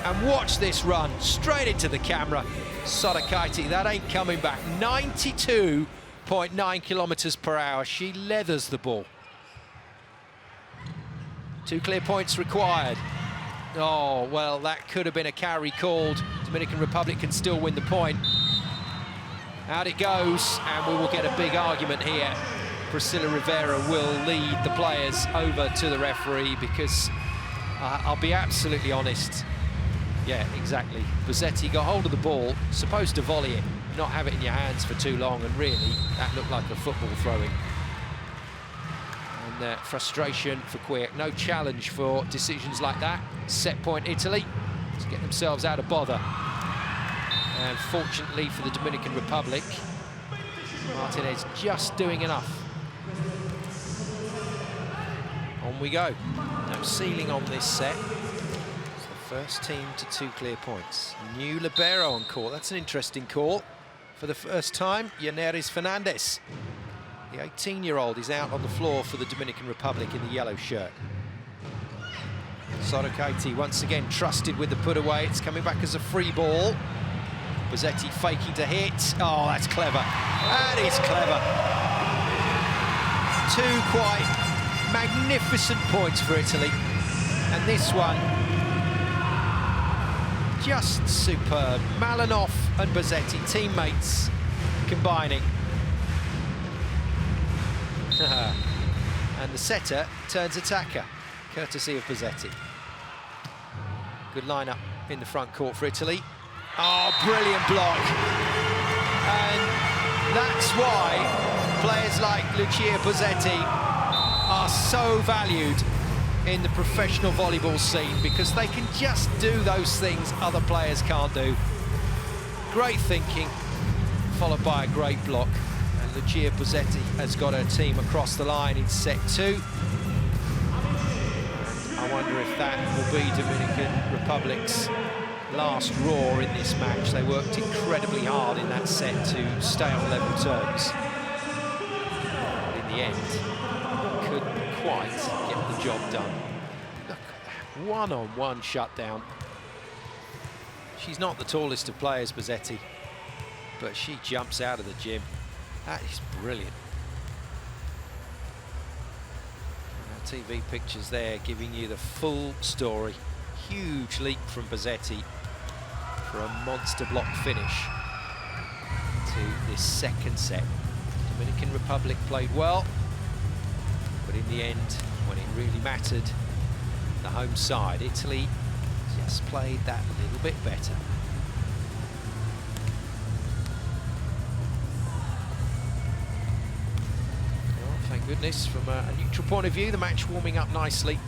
[SPEAKER 1] And watch this run straight into the camera. Sotokaiti, that ain't coming back. 92.9 kilometers per hour. She leathers the ball. 2 clear points required. Oh, well, that could have been a carry called. Dominican Republic can still win the point. Out it goes, and we will get a big argument here. Priscilla Rivera will lead the players over to the referee because I'll be absolutely honest. Yeah, exactly. Bozzetti got hold of the ball, supposed to volley it, not have it in your hands for too long, and really, that looked like a football throwing. And frustration for Quick. No challenge for decisions like that. Set point Italy to get themselves out of bother. And fortunately for the Dominican Republic, Martinez just doing enough. On we go. No ceiling on this set. It's the first team to 2 clear points. New libero on court. That's an interesting call. For the first time, Yaneris Fernandez. The 18-year-old is out on the floor for the Dominican Republic in the yellow shirt. Sotokaiti once again trusted with the put away. It's coming back as a free ball. Bozzetti faking to hit. Oh, that's clever. That is clever. 2 quite magnificent points for Italy. And this one, just superb. Malinov and Bozzetti, teammates, combining. And the setter turns attacker, courtesy of Bozzetti. Good lineup in the front court for Italy. Oh, brilliant block. And that's why players like Lucia Bozzetti are so valued in the professional volleyball scene, because they can just do those things other players can't do. Great thinking, followed by a great block. And Lucia Bozzetti has got her team across the line in set 2. I wonder if that will be Dominican Republic's last roar in this match. They worked incredibly hard in that set to stay on level terms. But in the end, couldn't quite get the job done. Look at that one-on-one shutdown. She's not the tallest of players, Bozzetti, but she jumps out of the gym. That is brilliant. TV pictures there giving you the full story. Huge leap from Bozzetti for a monster block finish to this second set. Dominican Republic played well, but in the end, when it really mattered, the home side, Italy, just played that little bit better. Thank goodness, from a neutral point of view, the match warming up nicely,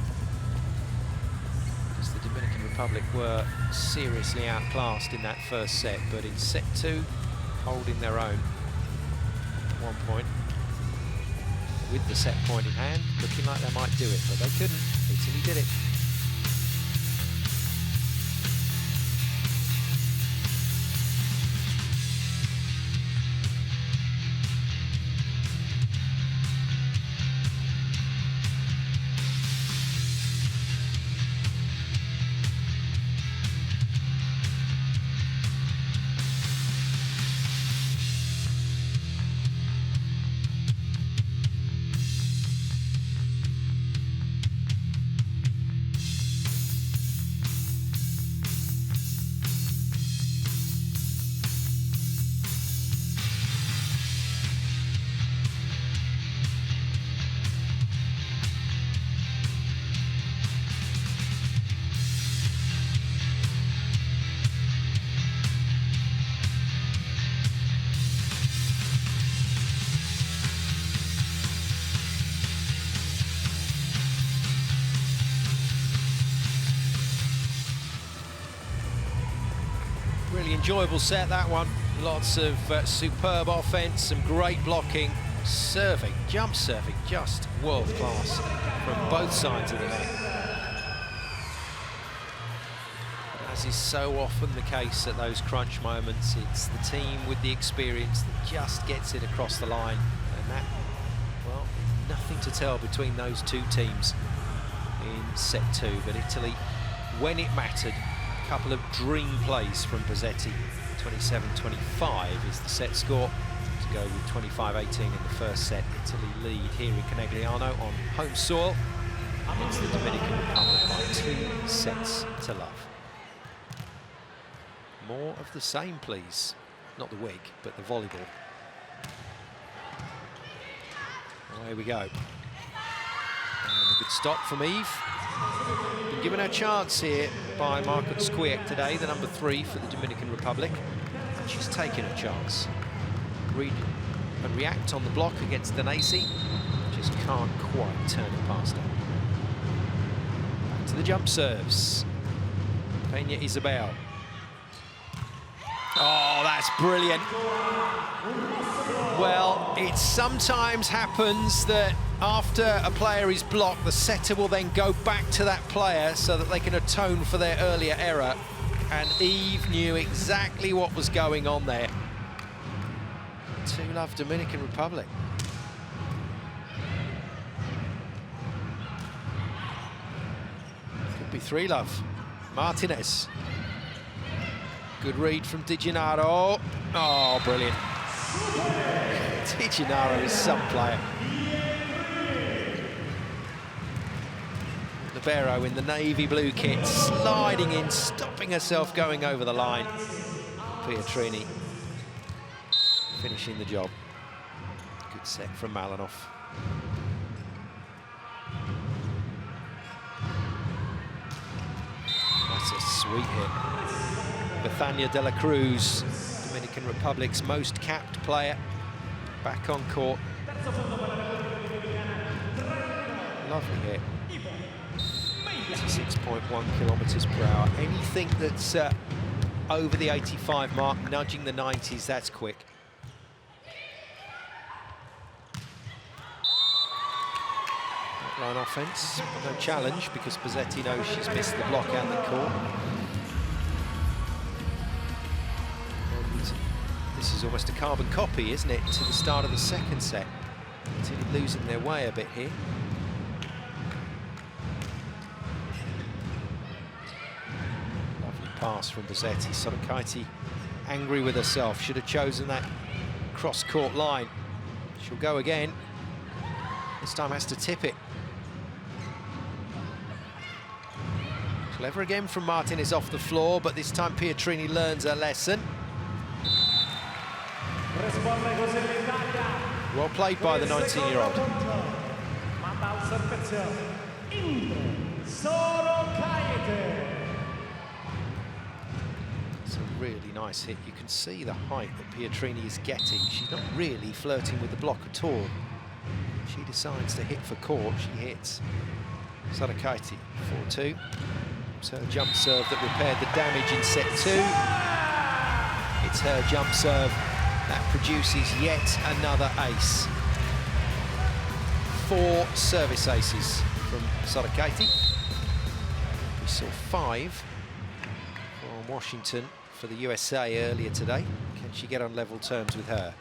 [SPEAKER 1] because the Dominican Republic were seriously outclassed in that first set, but in set 2, holding their own at 1 point, with the set point in hand, looking like they might do it, but they couldn't. Italy did it. enjoyable set, that one. Lots of superb offense, some great blocking, serving, jump serving, just world class from both sides of the net. But as is so often the case at those crunch moments, it's the team with the experience that just gets it across the line. And that, well, nothing to tell between those two teams in set two. But Italy, when it mattered, a couple of dream plays from Bozzetti. 27-25 is the set score, to go with 25-18 in the first set. Italy lead here in Conegliano on home soil against the Dominican Republic by 2 sets to love. More of the same, please. Not the wig, but the volleyball. Away we go. And a good stop from Eve. Been given a chance here by Marcus Squiek today, the number 3 for the Dominican Republic. And she's taken a chance. Read and react on the block against Danesi. Just can't quite turn it past her. Back to the jump serves. Peña Isabel. Oh, that's brilliant. Well, it sometimes happens that after a player is blocked, the setter will then go back to that player so that they can atone for their earlier error. And Eve knew exactly what was going on there. 2-love Dominican Republic. Could be 3-love. Martinez. Good read from Di Gennaro. Oh, brilliant. Di Gennaro is some player. Libero in the navy blue kit, sliding in, stopping herself going over the line. Pietrini finishing the job. Good set from Malinov. That's a sweet hit. Bethania de la Cruz, Dominican Republic's most capped player, back on court. Lovely hit. 86.1 kilometers per hour. Anything that's over the 85 mark, nudging the 90s, that's quick. Line offense, no challenge because Bozzetti knows she's missed the block and the court. And this is almost a carbon copy, isn't it, to the start of the second set. Italy losing their way a bit here. Lovely pass from Bozzetti. Sorokaite angry with herself, should have chosen that cross-court line. She'll go again. This time has to tip it. Clever again from Martinez off the floor, but this time Pietrini learns her lesson. Well played by the 19-year-old. It's a really nice hit. You can see the height that Pietrini is getting. She's not really flirting with the block at all. She decides to hit for court. She hits. Sorokaite, 4-2. It's her jump serve that repaired the damage in set 2. It's her jump serve that produces yet another ace. 4 service aces from Sorokaite. We saw 5 from Washington for the USA earlier today. Can she get on level terms with her?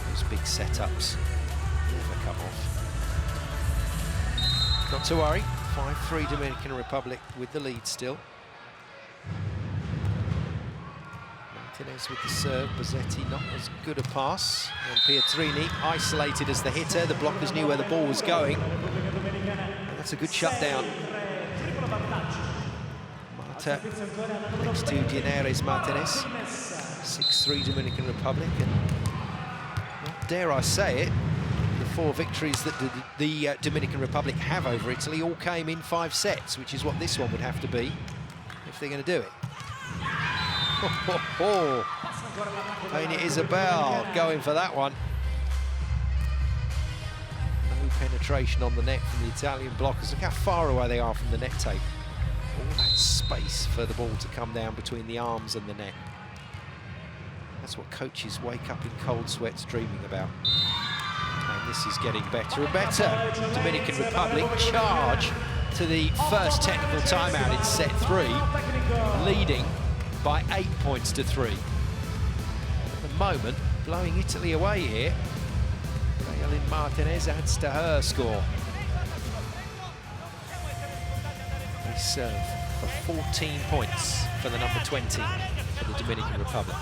[SPEAKER 1] Those big setups never come off. Not to worry, 5-3 Dominican Republic with the lead still. Martinez with the serve, Bozzetti not as good a pass. And Pietrini isolated as the hitter. The blockers knew where the ball was going. And that's a good shutdown. Marta next to Dieneres Martinez. 6-3 Dominican Republic. And well, dare I say it, the 4 victories that the Dominican Republic have over Italy all came in 5 sets, which is what this one would have to be if they're going to do it. Peña Isabel going for that one. No penetration on the net from the Italian blockers. Look how far away they are from the net tape. All that space for the ball to come down between the arms and the net. That's what coaches wake up in cold sweats dreaming about. And this is getting better and better. Dominican Republic charge to the first technical timeout in set 3, leading by 8 points to 3. At the moment, blowing Italy away here. Braylin Martinez adds to her score. They serve for 14 points for the number 20 for the Dominican Republic.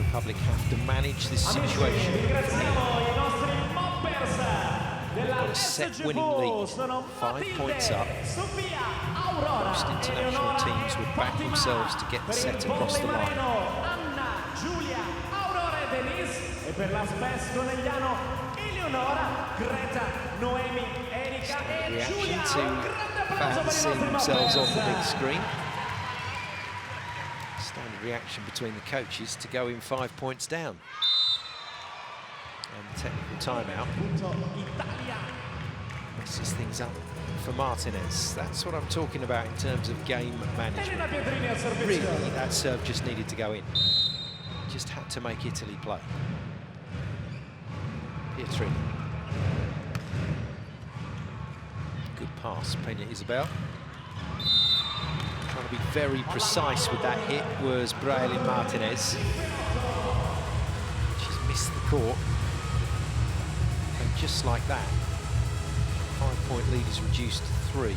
[SPEAKER 1] Republic have to manage this situation. They've got a set winning lead, 5 points up. Most international teams would back themselves to get the set across the line. Standard reaction to fans seeing themselves on the big screen. Standard reaction between the coaches to go in 5 points down. And technical timeout messes things up for Martinez. That's what I'm talking about in terms of game management. Really, that serve just needed to go in. Just had to make Italy play. Pietrini. Good pass, Peña Isabel. Trying to be very precise with that hit was Braylin Martinez. She's missed the court. And just like that, 5 point lead is reduced to 3.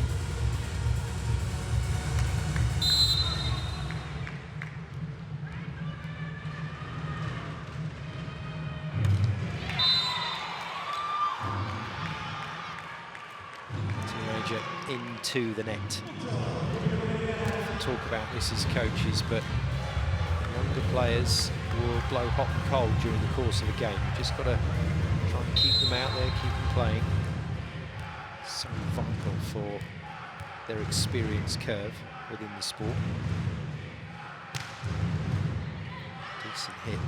[SPEAKER 1] Teenager into the net. Talk about this as coaches, but younger players will blow hot and cold during the course of a game. You've just got to try and keep them out there, keep them playing. So vital for their experience curve within the sport. Decent hit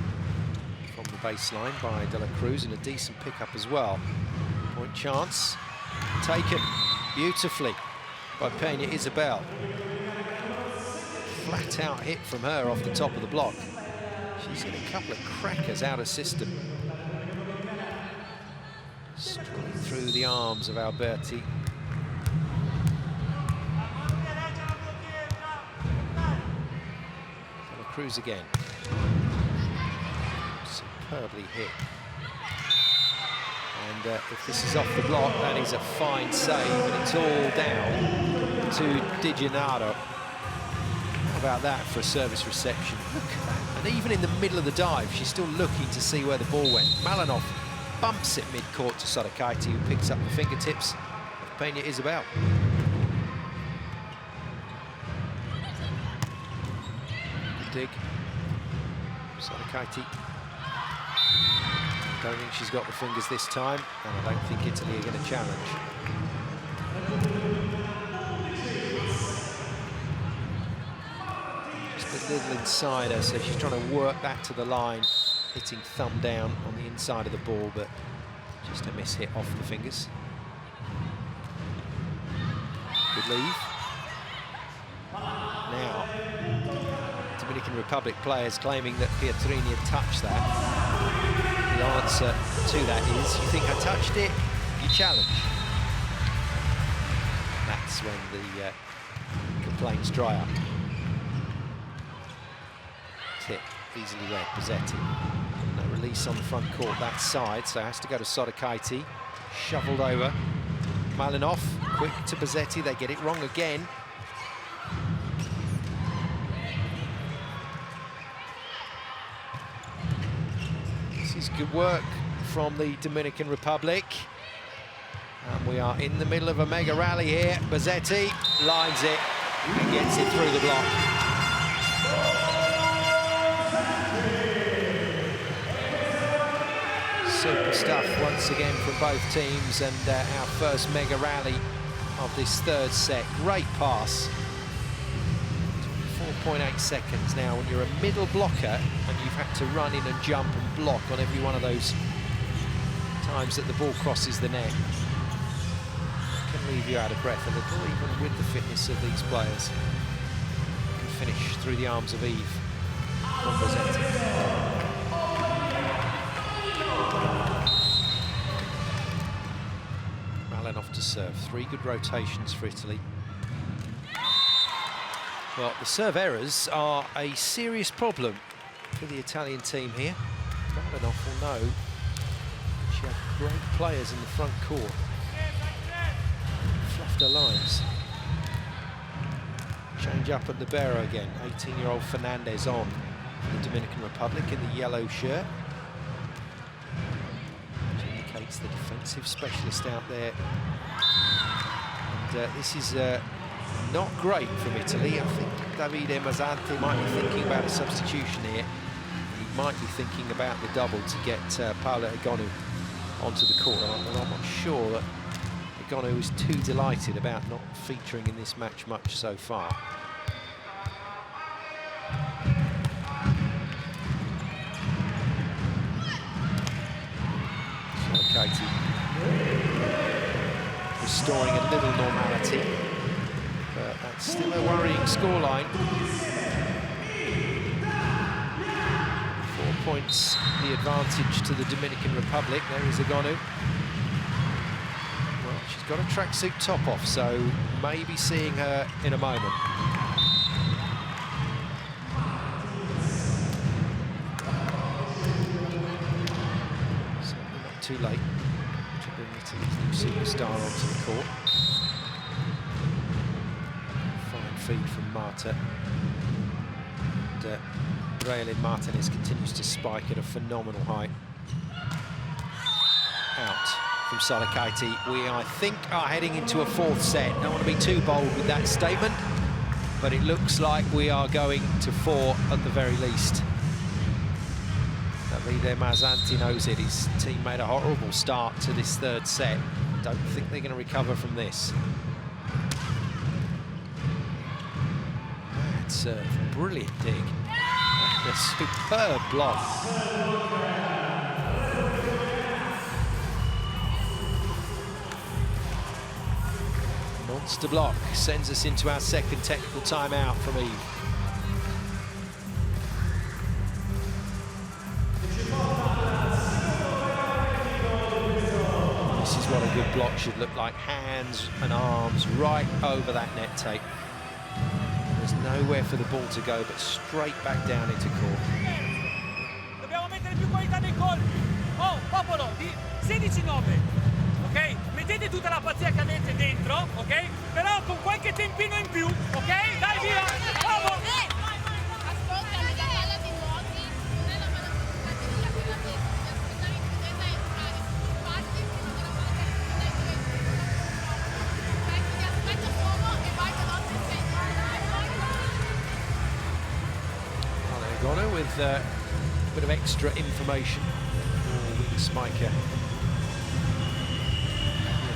[SPEAKER 1] from the baseline by De La Cruz and a decent pickup as well. Point chance taken beautifully by Peña Isabel. Flat out hit from her off the top of the block. She's hit a couple of crackers out of system. Straight through the arms of Alberti. De La Cruz again. Superbly hit. And if this is off the block, that is a fine save, and it's all down to Di Gennaro. How about that for a service reception? Look at that. And even in the middle of the dive, she's still looking to see where the ball went. Malinov bumps it mid-court to Sodakaiti, who picks up the fingertips of Peña Isabel. Dig. Sodakaiti. Don't think she's got the fingers this time, and I don't think Italy are going to challenge. Just a little insider, so she's trying to work that to the line, hitting thumb down on the inside of the ball, but just a miss hit off the fingers. Good leave. Now, Dominican Republic players claiming that Pietrini had touched that. The answer to that is, you think I touched it, you challenge. That's when the complaints dry up. Tip, easily read, Bozzetti. No release on the front court that side, so has to go to Sodakaiti. Shoveled over. Malinov, quick to Bozzetti, they get it wrong again. This is good work from the Dominican Republic. And we are in the middle of a mega rally here. Bozzetti lines it and gets it through the block. Super stuff once again from both teams, and our first mega rally of this third set. Great pass. 4.8 seconds now. When you're a middle blocker and you've had to run in and jump and block on every one of those times that the ball crosses the net, it can leave you out of breath a little, even with the fitness of these players. You can finish through the arms of Eve from Bozzetti. Off to serve. 3 good rotations for Italy. Well, the serve errors are a serious problem for the Italian team here. Malinov will know she had great players in the front court. Fluffed her lines. Change up at libero again. 18-year-old Fernandez on the Dominican Republic in the yellow shirt. The defensive specialist out there, and this is not great from Italy. I think Davide Mazzanti might be thinking about a substitution here. He might be thinking about the double to get Paolo Egonu onto the court. And I'm not sure that Egonu is too delighted about not featuring in this match much so far. Katie restoring a little normality, but that's still a worrying scoreline. 4 points the advantage to the Dominican Republic. There is Egonu. Well, she's got a tracksuit top off, so maybe seeing her in a moment. Too late to bring Italy's new superstar onto the court. Fine feed from Marta. And Raelin Martinez continues to spike at a phenomenal height. Out from Salakaiti. We, I think, are heading into a fourth set. Don't want to be too bold with that statement, but it looks like we are going to 4 at the very least. Davide Mazzanti knows it. His team made a horrible start to this third set. Don't think they're going to recover from this. Mad serve, brilliant dig. And a superb block. Monster block sends us into our second technical timeout from Eve. This is what a good block should look like. Hands and arms right over that net tape. There's nowhere for the ball to go, but straight back down into court.
[SPEAKER 2] Dobbiamo mettere più qualità nei colpi. Oh, popolo, di 16-9. Ok? Mettete tutta la pazzia che avete dentro, ok? Però con qualche tempino in più, ok? Dai, via! Bravo!
[SPEAKER 4] Ascolta, la palla di nuoti non è la palla buttata via quella che aspettare in chiudetta e entrare. Parti prima della palla che dai ti aspetto solo e vai veloce in
[SPEAKER 1] Egonu with a bit of extra information for wing spiker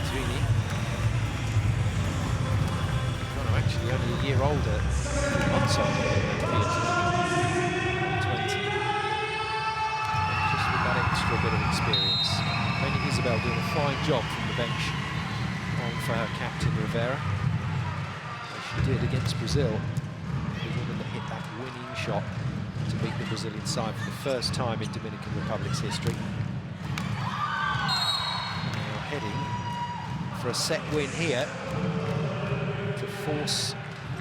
[SPEAKER 1] Egonu, actually only a year older, 3 months older than 20. Just with that extra bit of experience. Penny Isabel doing a fine job from the bench on for her captain Rivera, as she did against Brazil. The woman that hit that winning shot to beat the Brazilian side for the first time in Dominican Republic's history. Now heading for a set win here to force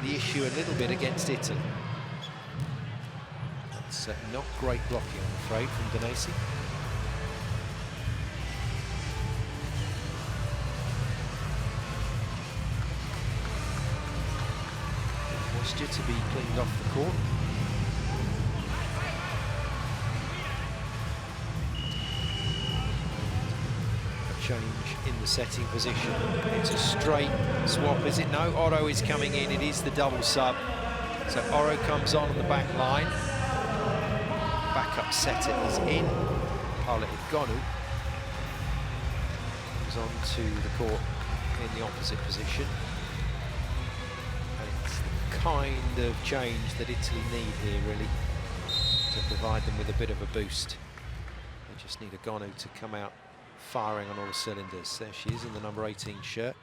[SPEAKER 1] the issue a little bit against Italy. That's not great blocking, I'm afraid, from Danesi. Moisture to be cleaned off the court. change in the setting position. It's a straight swap, is it? No, Oro is coming in. It is the double sub. So Oro comes on the back line. Backup setter is in. Egonu comes on to the court in the opposite position. And it's the kind of change that Italy need here, really, to provide them with a bit of a boost. They just need Egonu to come out firing on all cylinders. There she is in the number 18 shirt.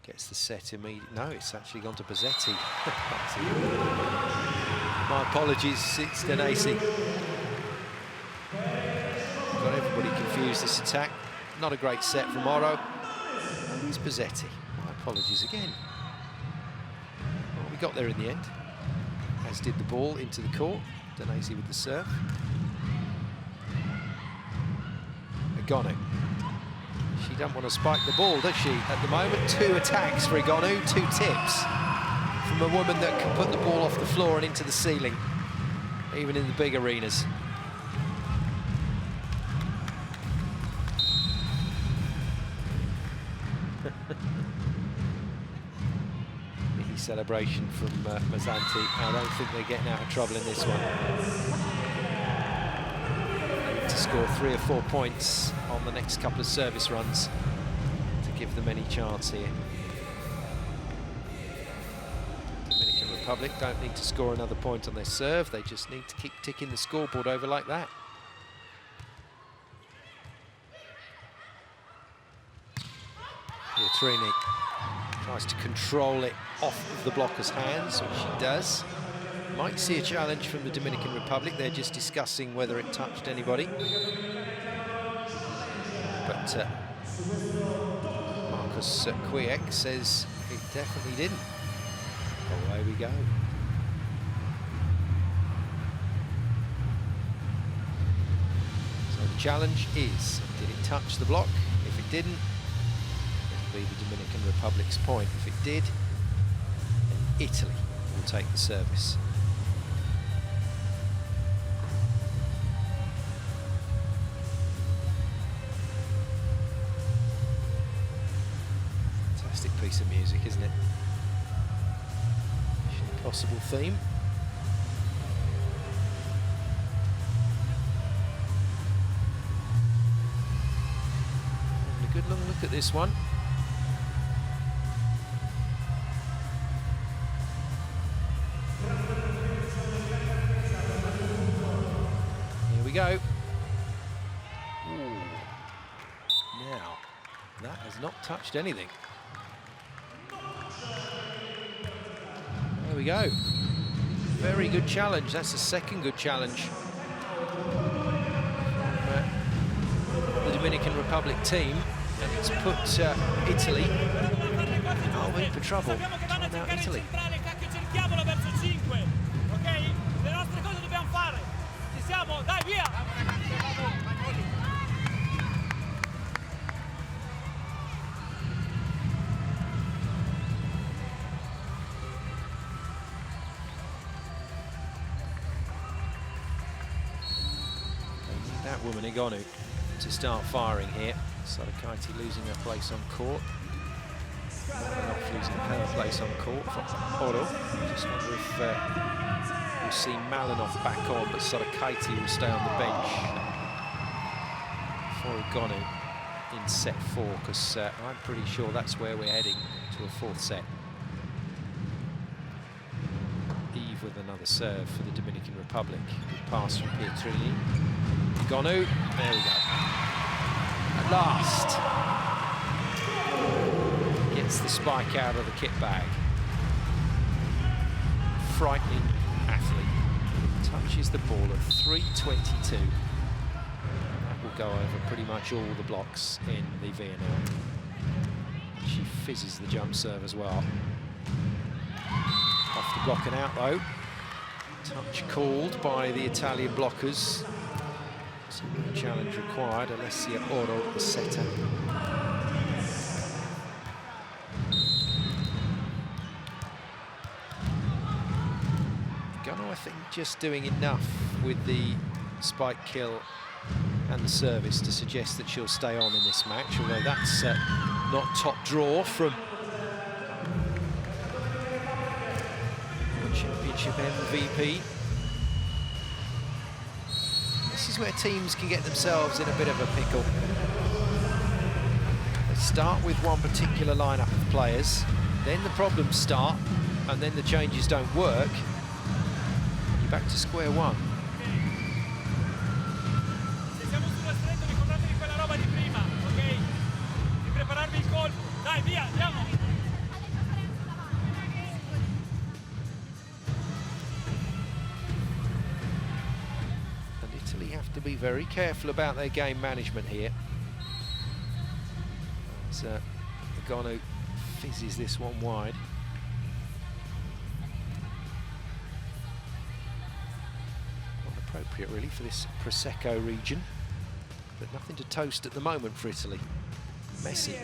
[SPEAKER 1] Gets the set immediately. No, it's actually gone to Bozzetti. My apologies, it's Danesi. Got everybody confused this attack. Not a great set from Oro. And it's Bozzetti. My apologies again. Well, we got there in the end, as did the ball into the court. Danesi with the serve. Egonu. She doesn't want to spike the ball, does she? At the moment, 2 attacks for Egonu, 2 tips from a woman that can put the ball off the floor and into the ceiling, even in the big arenas. Mini celebration from Mazzanti. I don't think they're getting out of trouble in this one. To score 3 or 4 points on the next couple of service runs to give them any chance here. Dominican Republic don't need to score another point on their serve, they just need to keep ticking the scoreboard over like that. Pietrini tries to control it off of the blocker's hands, which she does. Might see a challenge from the Dominican Republic. They're just discussing whether it touched anybody. But Marcus Quiek says it definitely didn't. Away we go. So the challenge is, did it touch the block? If it didn't, it'll be the Dominican Republic's point. If it did, then Italy will take the service. Piece of music, isn't it? Mission Impossible theme. Having a good long look at this one. Here we go. Ooh. Now, that has not touched anything. There we go. Very good challenge. That's the second good challenge from the Dominican Republic team, and it's put Italy in for trouble. Time out Italy. That woman, Egonu, to start firing here. Sadakaiti losing her place on court. Not losing her place on court for Oro. Just wonder if we'll see Malinov back on, but Sadakaiti will stay on the bench for Egonu in set 4, because I'm pretty sure that's where we're heading, to a 4th set. Eve with another serve for the Dominican Republic. Good pass from Pietrini. Egonu, there we go. At last, gets the spike out of the kit bag. Frightening athlete. Touches the ball at 3:22. That will go over pretty much all the blocks in the VNL. She fizzes the jump serve as well. Off the block and out though. Touch called by the Italian blockers. So no challenge required. Alessia Oro, the setter. Egonu, I think, just doing enough with the spike kill and the service to suggest that she'll stay on in this match, although that's not top draw from Championship MVP. This is where teams can get themselves in a bit of a pickle. They start with one particular lineup of players, then the problems start, and then the changes don't work. You're back to square one.
[SPEAKER 2] Se siamo sullo stretto, ricordatevi quella roba di prima, ok? Di prepararvi il colpo. Dai, via, andiamo!
[SPEAKER 1] And Italy have to be very careful about their game management here. As Egonu fizzes this one wide. Appropriate really for this Prosecco region, but nothing to toast at the moment for Italy. Messi.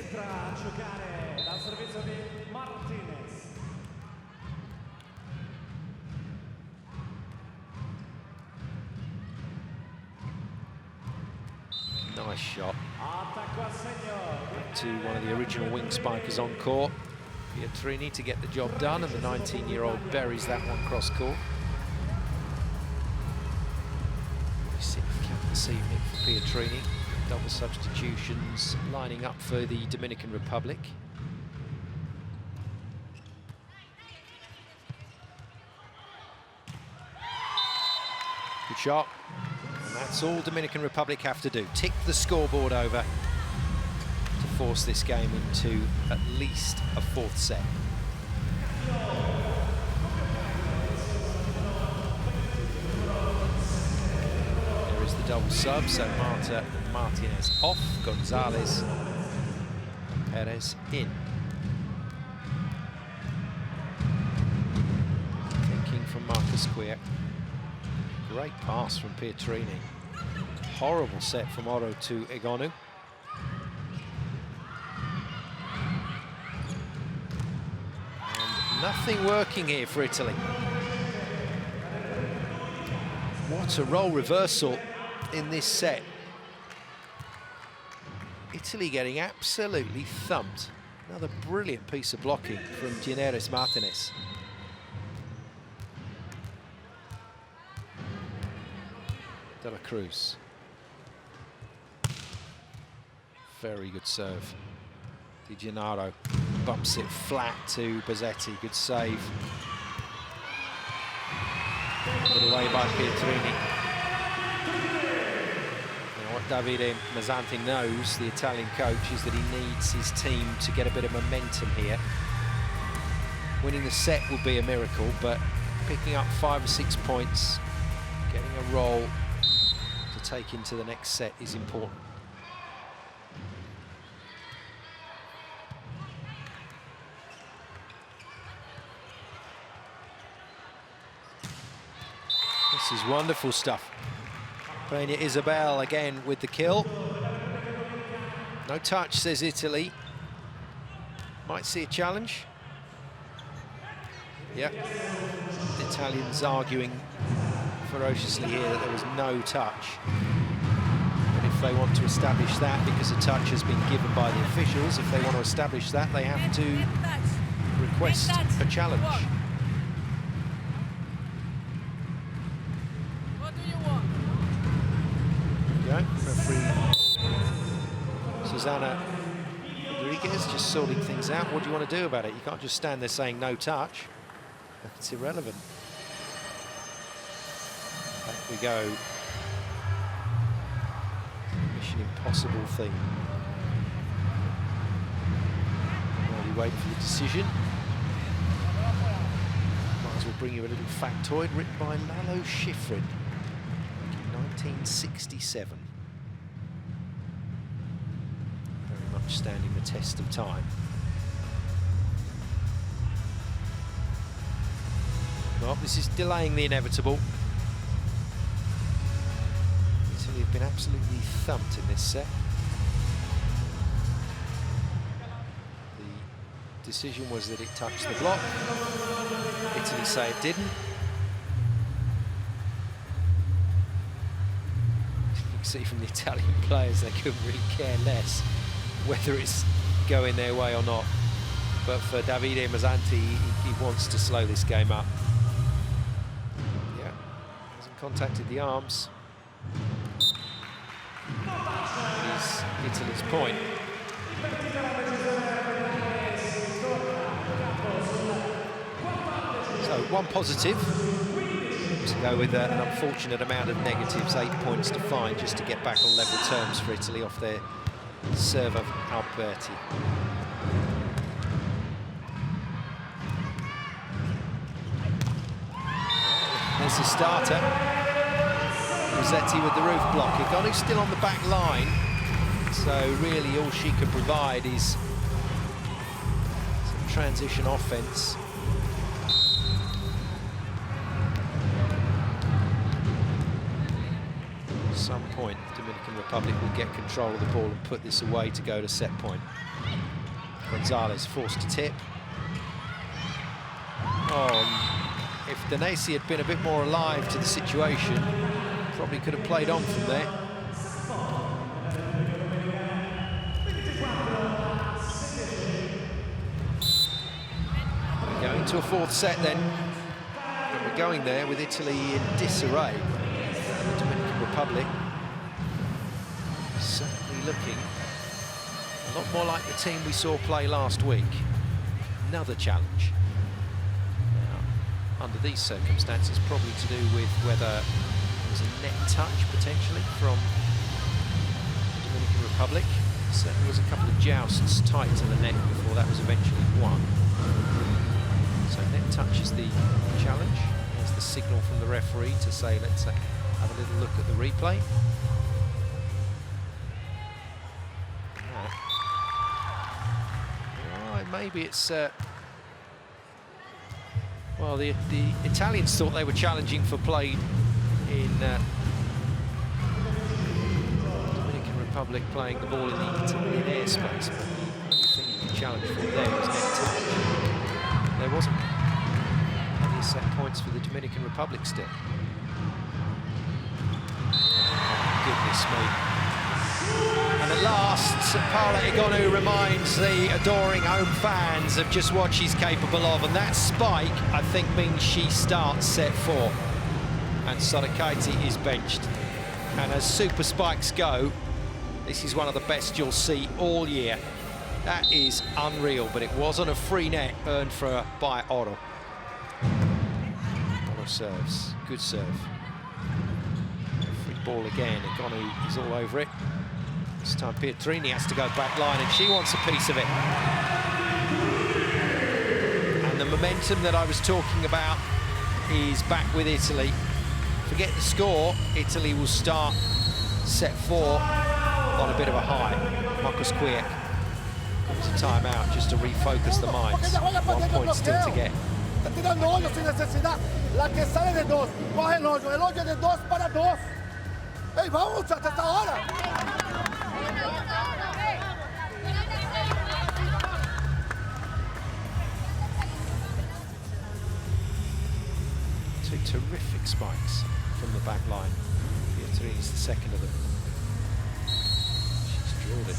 [SPEAKER 1] Nice shot. To one of the original wing spikers on court. Pietrini to get the job done, and the 19-year-old buries that one cross court. This evening for Pietrini, double substitutions lining up for the Dominican Republic. Good shot, and that's all Dominican Republic have to do. Tick the scoreboard over to force this game into at least a fourth set. Double sub, so Marta and Martinez off, Gonzalez, Perez in. Thinking from Marcus Quier. Great pass from Pietrini. Horrible set from Oro to Egonu. And nothing working here for Italy. What a role reversal in this set. Italy getting absolutely thumped. Another brilliant piece of blocking from Gineris Martinez. De la Cruz. Very good serve. Di Gennaro bumps it flat to Bozzetti. Good save. Put away by Pietrini. Davide Mazzanti knows, the Italian coach, is that he needs his team to get a bit of momentum here. Winning the set will be a miracle, but picking up 5 or 6 points, getting a roll to take into the next set is important. This is wonderful stuff. Peña Isabel again with the kill. No touch, says Italy. Might see a challenge. Yeah. The Italians arguing ferociously here that there was no touch. But if they want to establish that, because a touch has been given by the officials, if they want to establish that, they have to request a challenge. Referee Susana Rodriguez just sorting things out. What do you want to do about it? You can't just stand there saying no touch. It's irrelevant. Back we go. Mission impossible thing. While you wait for the decision, might as well bring you a little factoid written by Lalo Schifrin. 1967. Very much standing the test of time. Well, this is delaying the inevitable. Italy have been absolutely thumped in this set. The decision was that it touched the block. Italy say it didn't. So even the Italian players, they couldn't really care less whether it's going their way or not. But for Davide Mazzanti, he wants to slow this game up. Yeah, hasn't contacted the arms. Is Italy's point. So one positive to go with an unfortunate amount of negatives, 8 points to find just to get back on level terms for Italy off their serve of Alberti. There's the starter. Rossetti with the roof block. Egonu's still on the back line, so really all she can provide is some transition offense. At some point, the Dominican Republic will get control of the ball and put this away to go to set point. Gonzalez forced to tip. If Danesi had been a bit more alive to the situation, probably could have played on from there. We're going to a fourth set then. And we're going there with Italy in disarray. The Dominican Republic certainly looking a lot more like the team we saw play last week. Another challenge. Under these circumstances, probably to do with whether there was a net touch potentially from the Dominican Republic. Certainly was a couple of jousts tight to the net before that was eventually won. So net touch is the challenge. There's the signal from the referee to say, let's have a little look at the replay. Right, maybe it's well, the Italians thought they were challenging for play in Dominican Republic, playing the ball in the Italian airspace. But the thing you can challenge for there was net touch. There wasn't any set points for the Dominican Republic still. Goodness me. And at last, Paola Egonu reminds the adoring home fans of just what she's capable of, and that spike, I think, means she starts set 4. And Sorakaiti is benched. And as super spikes go, this is one of the best you'll see all year. That is unreal, but it wasn't a free net earned for her by Oro. Oro serves, good serve. Free ball again, Egonu is all over it. This time Pietrini has to go back line, and she wants a piece of it. And the momentum that I was talking about is back with Italy. Forget the score, Italy will start set 4 on a bit of a high. Marcus Quiek comes a timeout just to refocus the minds. 1 point still to get.
[SPEAKER 3] Está tirando hoyo sin necesidad. La que sale de 2, coge el hoyo de 2 para 2. ¡Ey, vamos, hasta esta hora!
[SPEAKER 1] Two terrific spikes from the back line. Pietrini is the second of them. She's drilled it.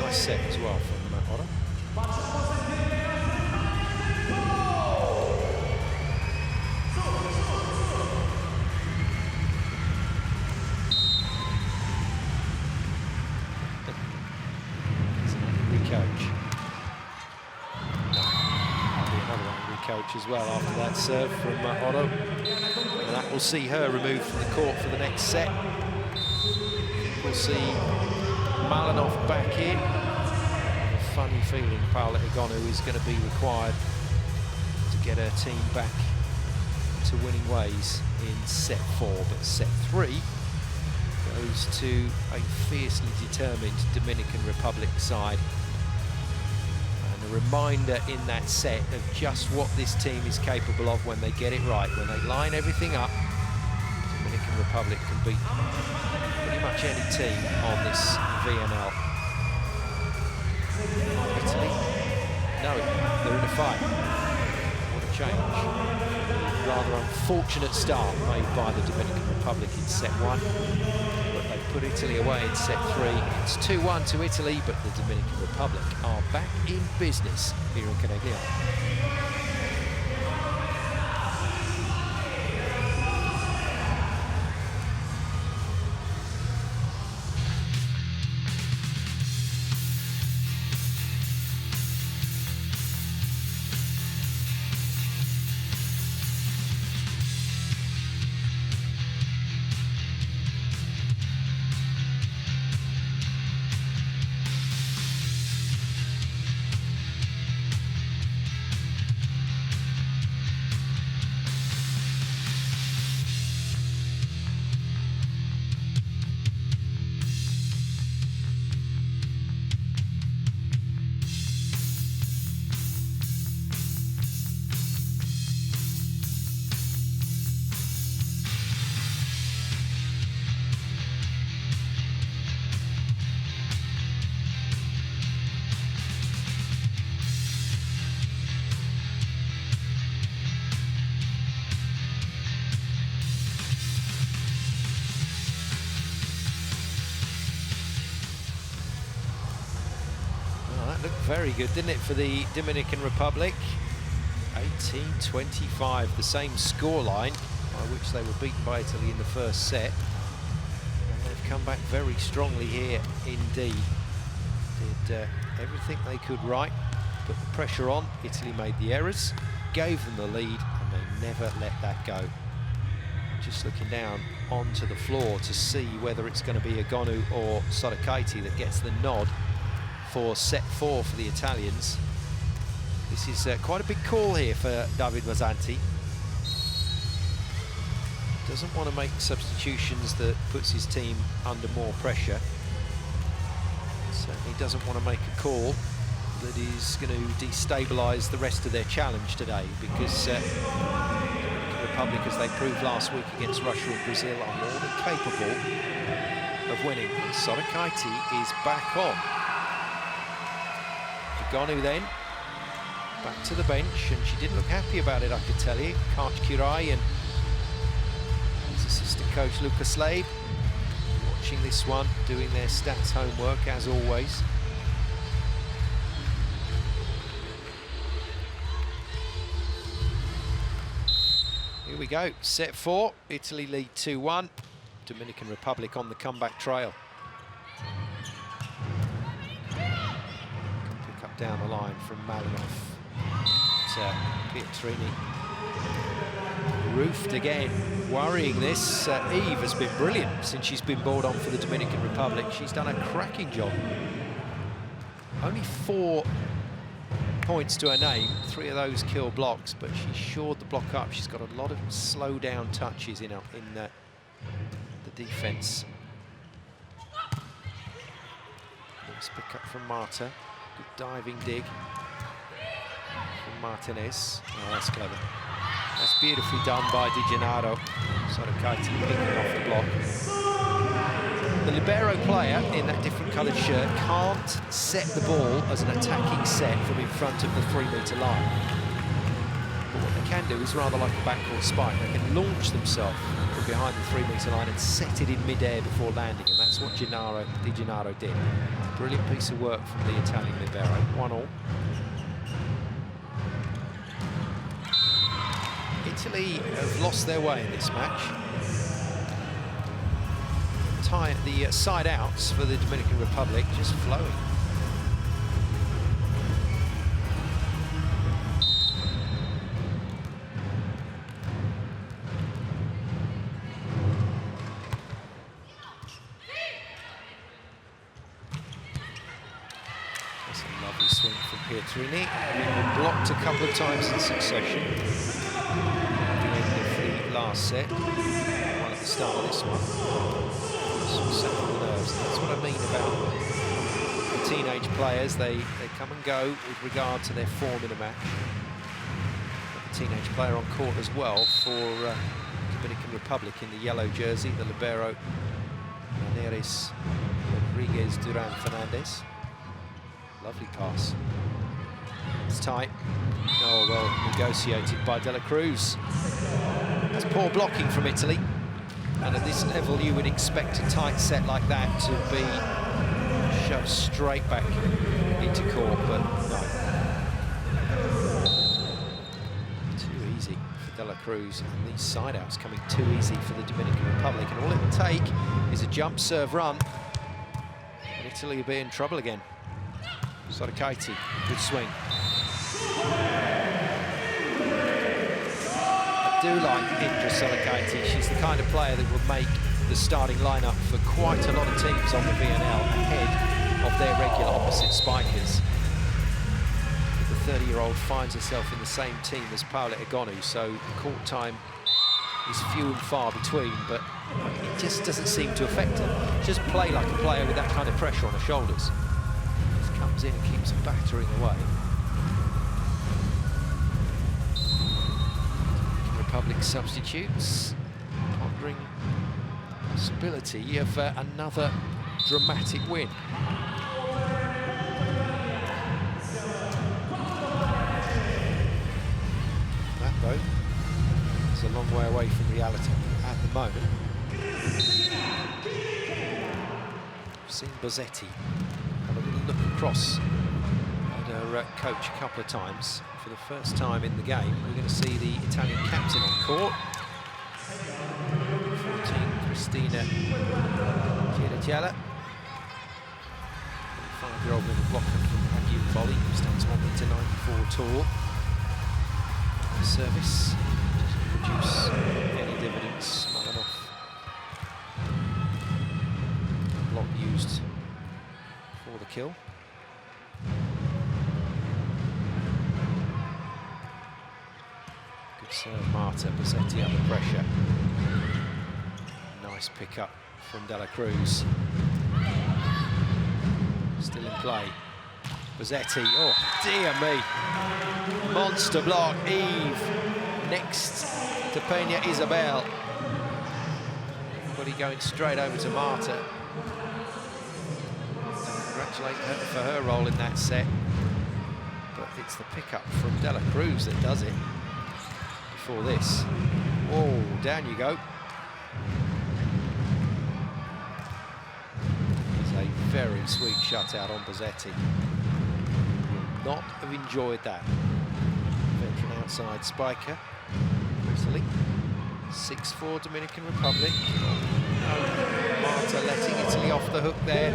[SPEAKER 1] Nice set as well from Oro. Coach as well after that serve from Oro. And that will see her removed from the court for the next set. We'll see Malinov back in. A funny feeling Paola Egonu is going to be required to get her team back to winning ways in set 4. But set 3 goes to a fiercely determined Dominican Republic side. A reminder in that set of just what this team is capable of when they get it right. When they line everything up, Dominican Republic can beat pretty much any team on this VNL. Italy? No, they're in a fight. What a change. Rather unfortunate start made by the Dominican Republic in set 1. But they put Italy away in set 3. It's 2-1 to Italy, but the Dominican Republic are back in business here in Conegliano. Looked very good, didn't it, for the Dominican Republic? 18-25, the same scoreline by which they were beaten by Italy in the first set. And they've come back very strongly here indeed. Did everything they could right, put the pressure on. Italy made the errors, gave them the lead, and they never let that go. Just looking down onto the floor to see whether it's going to be Egonu or Sorokaiti that gets the nod for set 4 for the Italians. This is quite a big call here for David Mazzanti. Doesn't want to make substitutions that puts his team under more pressure. Certainly doesn't want to make a call that is going to destabilise the rest of their challenge today, because the Republic, as they proved last week against Russia and Brazil, are more than capable of winning. And Sorokaiti is back on. Egonu then back to the bench, and she didn't look happy about it, I could tell you. Coach Kirai and his assistant coach Lucas Labe watching this one, doing their stats homework as always. Here we go, set 4, Italy lead 2-1, Dominican Republic on the comeback trail. Down the line from Malinov to Pietrini. Roofed again, worrying this. Eve has been brilliant since she's been brought on for the Dominican Republic. She's done a cracking job. Only 4 points to her name, 3 of those kill blocks, but she shored the block up. She's got a lot of slow down touches in the defense. Nice pick up from Marta. Good diving dig from Martinez. Oh, that's clever. That's beautifully done by Di Gennaro. Sorokaiti picking off the block. The libero player in that different coloured shirt can't set the ball as an attacking set from in front of the 3-metre line. But what they can do is rather like a backcourt spike. They can launch themselves from behind the 3-metre line and set it in mid-air before landing, and that's what Di Gennaro did. Brilliant piece of work from the Italian libero. 1-1. Italy have lost their way in this match. The side outs for the Dominican Republic just flowing. That's a lovely swing from Pietrini. Been blocked a couple of times in succession. At the end of the last set. One at the start of this one. Settle the nerves. That's what I mean about the teenage players. They come and go with regard to their form in a match. Got the teenage player on court as well for Dominican Republic in the yellow jersey, the libero Maneres Rodriguez Duran Fernandez. Lovely pass. It's tight. Oh, well negotiated by De La Cruz. That's poor blocking from Italy. And at this level, you would expect a tight set like that to be shoved straight back into court, but no. Too easy for De La Cruz, and these side-outs coming too easy for the Dominican Republic. And all it will take is a jump serve run, and Italy will be in trouble again. Sorakaiti, good swing. I do like Indra Sorakaiti. She's the kind of player that would make the starting lineup for quite a lot of teams on the VNL ahead of their regular opposite spikers. The 30-year-old finds herself in the same team as Paula Egonu, so the court time is few and far between, but it just doesn't seem to affect her. Just play like a player with that kind of pressure on her shoulders. Just comes in and keeps battering away. Republic substitutes, pondering the possibility of another dramatic win. That, though, is a long way away from reality at the moment. We've seen Bozzetti have a little look across at her coach a couple of times. For the first time in the game, we're going to see the Italian captain on court. 14, Cristina Chiaricella. 5-year-old middle blocker from Egonu volley, stands 1 meter 94 tall. The service doesn't produce any dividends. Malanov. Block used for the kill. Serve Marta, Bozzetti under pressure. Nice pick-up from De La Cruz. Still in play. Bozzetti, oh dear me. Monster block, Eve. Next to Peña Isabel. Everybody going straight over to Marta. Congratulate her for her role in that set. But it's the pick-up from De La Cruz that does it. For this. Oh, down you go. It's a very sweet shutout on Bozzetti. Will not have enjoyed that. Veteran outside spiker. Italy. 6-4 Dominican Republic. Marta letting Italy off the hook there.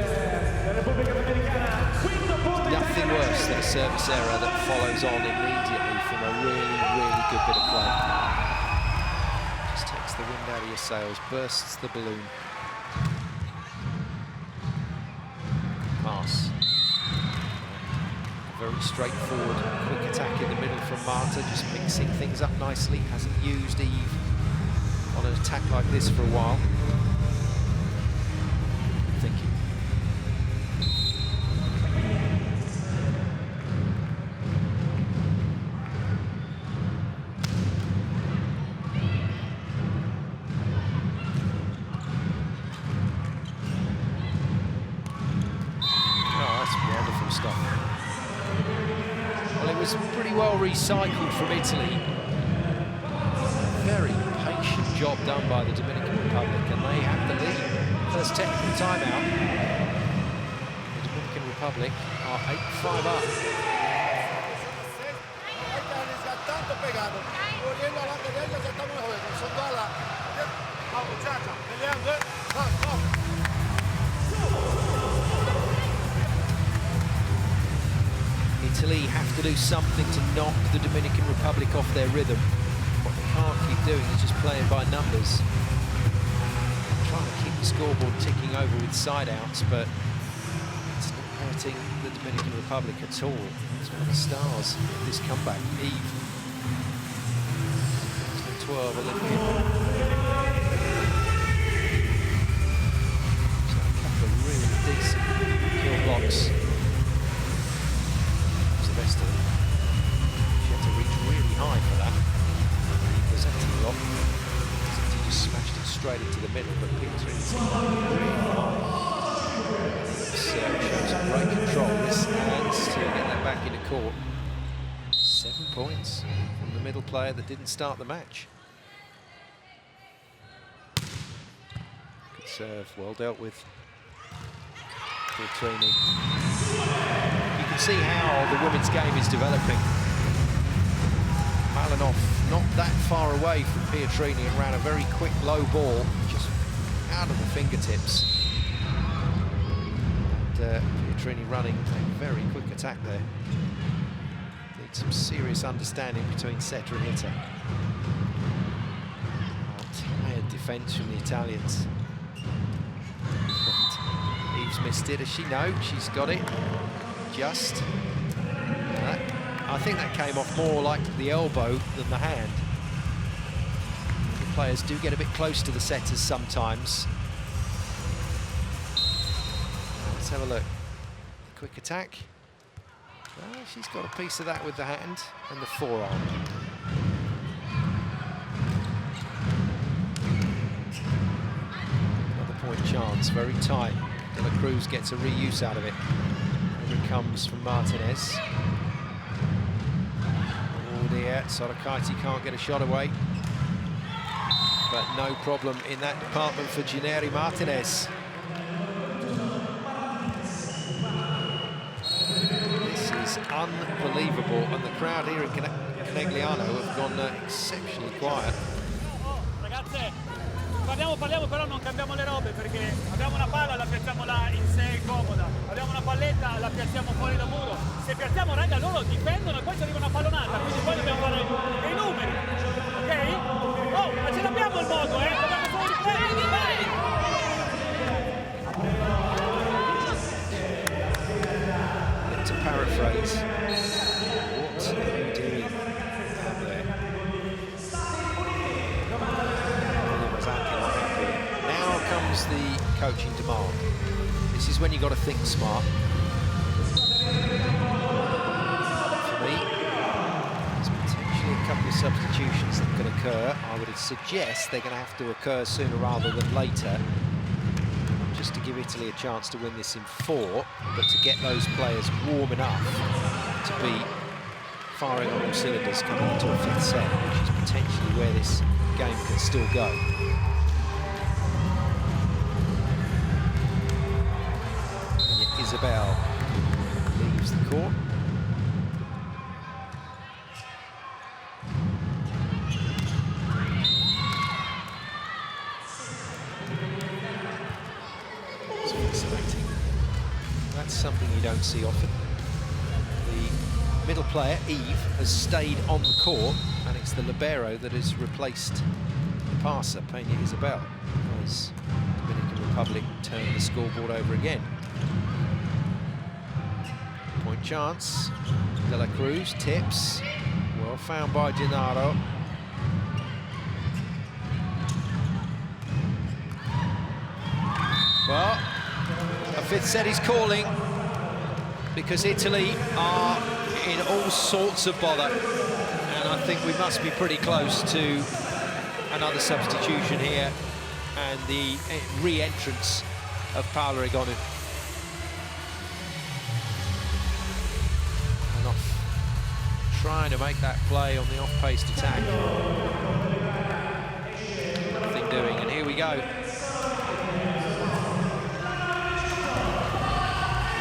[SPEAKER 1] Nothing worse than a service error that follows on immediately from a really good bit of play. Just takes the wind out of your sails, bursts the balloon. Pass. A very straightforward, quick attack in the middle from Marta, just mixing things up nicely. Hasn't used Eve on an attack like this for a while. Good thinking. Well, it was pretty well recycled from Italy. Very patient job done by the Dominican Republic, and they have the lead. First technical timeout. The Dominican Republic are 8-5 up. Italy have to do something to knock the Dominican Republic off their rhythm. What they can't keep doing is just playing by numbers. Trying to keep the scoreboard ticking over with side-outs, but it's not hurting the Dominican Republic at all. It's one of the stars of this comeback, Eve. 2012 Olympian. So a couple of really decent kill blocks. The rest of them. She had to reach really high for that. Bozzetti block. Bozzetti just smashed it straight into the middle, but Peter is really high. Shows some great control. This hands to get that back into court. 7 points from the middle player that didn't start the match. Serve well dealt with. Pietrini. You can see how the women's game is developing. Malinov not that far away from Pietrini and ran a very quick low ball, just out of the fingertips. And Pietrini running a very quick attack there. Needs some serious understanding between setter and hitter. Tired defence from the Italians. And Eve's missed it. Does she know? She's got it. Just. I think that came off more like the elbow than the hand. The players do get a bit close to the setters sometimes. Let's have a look. Quick attack. Well, she's got a piece of that with the hand and the forearm. Another point chance, very tight. De La Cruz gets a reuse out of it. Over it comes from Martinez. Oh dear, Sorakaiti can't get a shot away. But no problem in that department for Gineri Martinez. This is unbelievable, and the crowd here in Conegliano have gone exceptionally quiet.
[SPEAKER 2] Ragazze, parliamo però non cambiamo le robe, perché abbiamo una palla, la piazziamo là in sé comoda, abbiamo una palletta, la piazziamo fuori da muro. Se piazziamo, raga, loro difendono e poi ci arriva una pallonata, quindi poi dobbiamo fare dei numeri, ok? Oh, ma ce l'abbiamo il modo, dobbiamo solo riprendere, vai!
[SPEAKER 1] To paraphrase, what are you doing out there? Now comes the coaching demand. This is when you've got to think smart. For me, there's potentially a couple of substitutions that can occur. I would suggest they're going to have to occur sooner rather than later, just to give Italy a chance to win this in 4, but to get those players warm enough to be firing on all cylinders coming into a 5th set, which is potentially where this game can still go. And Isabel leaves the court. That's something you don't see often. The middle player, Eve, has stayed on the court, and it's the libero that has replaced the passer, Peña Isabel, as Dominican Republic turned the scoreboard over again. Point chance. De La Cruz tips. Well found by Gennaro. Well, a 5th set is calling, because Italy are in all sorts of bother, and I think we must be pretty close to another substitution here and the re-entrance of Paola Egonu. And off, trying to make that play on the off-paced attack. Nothing doing, and here we go.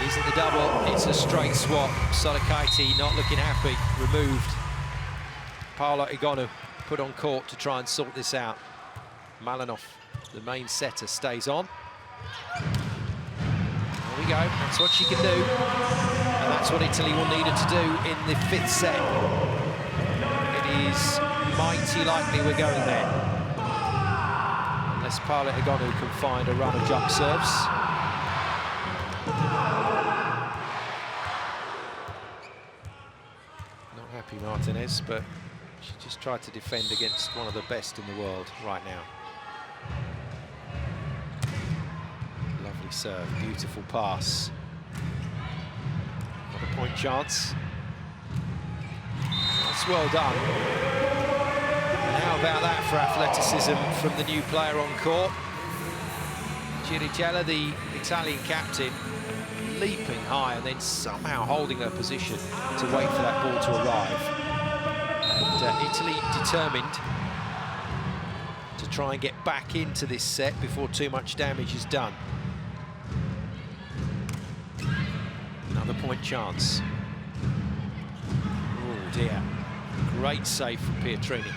[SPEAKER 1] Isn't the double, it's a straight swap. Sorakaiti not looking happy, removed. Paola Egonu put on court to try and sort this out. Malinov, the main setter, stays on. There we go, that's what she can do. And that's what Italy will need her to do in the 5th set. It is mighty likely we're going there. Unless Paola Egonu can find a run of jump serves. Martinez, but she just tried to defend against one of the best in the world right now. Lovely serve, beautiful pass. Another point chance. That's well done. And how about that for athleticism from the new player on court? Chiricella, the Italian captain, leaping high and then somehow holding her position to wait for that ball to arrive. And Italy determined to try and get back into this set before too much damage is done. Another point chance. Oh dear. Great save from Pietrini.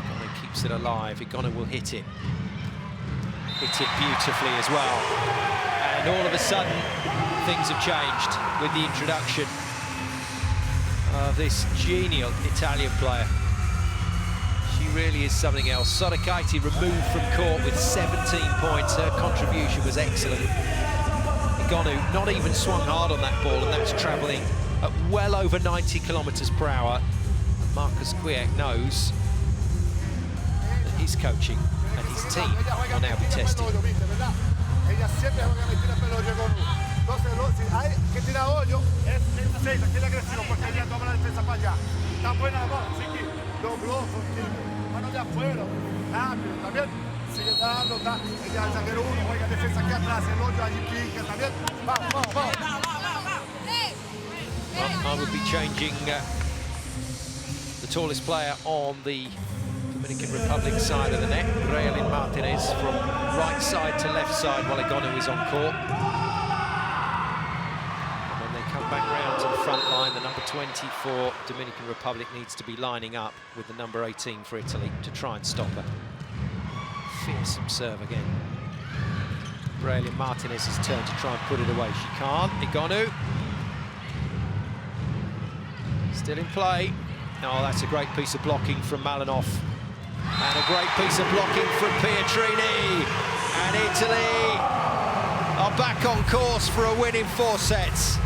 [SPEAKER 1] Egonu keeps it alive. Egonu will hit it. Hit it beautifully as well. And all of a sudden, things have changed with the introduction of this genial Italian player. She really is something else. Sodakaiti removed from court with 17 points. Her contribution was excellent. Egonu not even swung hard on that ball, and that's travelling at well over 90 kilometres per hour. And Marcus Quiek knows that his coaching and his team will now be tested.
[SPEAKER 3] Ella siempre juega mentira pelo Egonu. Entonces, si hay que tirar hoyo, es aceita, que es agresivo, porque ella toma la defensa para allá. Está buena la bola, sí que dobló, mano de afuera, rápido, también sigue dando, está, ella el zaguero uno, juega defensa aquí atrás, el hoyo allí pica, también, vamos, vamos, vamos.
[SPEAKER 1] I would be changing the tallest player on the Dominican Republic side of the net, Italy Martinez, from right side to left side while Egonu is on court. And when they come back round to the front line, the number 20 for Dominican Republic needs to be lining up with the number 18 for Italy to try and stop her. Fearsome serve again. Italy Martinez's turn to try and put it away. She can't. Egonu. Still in play. Oh, that's a great piece of blocking from Malinov. And a great piece of blocking from Pietrini. And Italy are back on course for a win in 4 sets.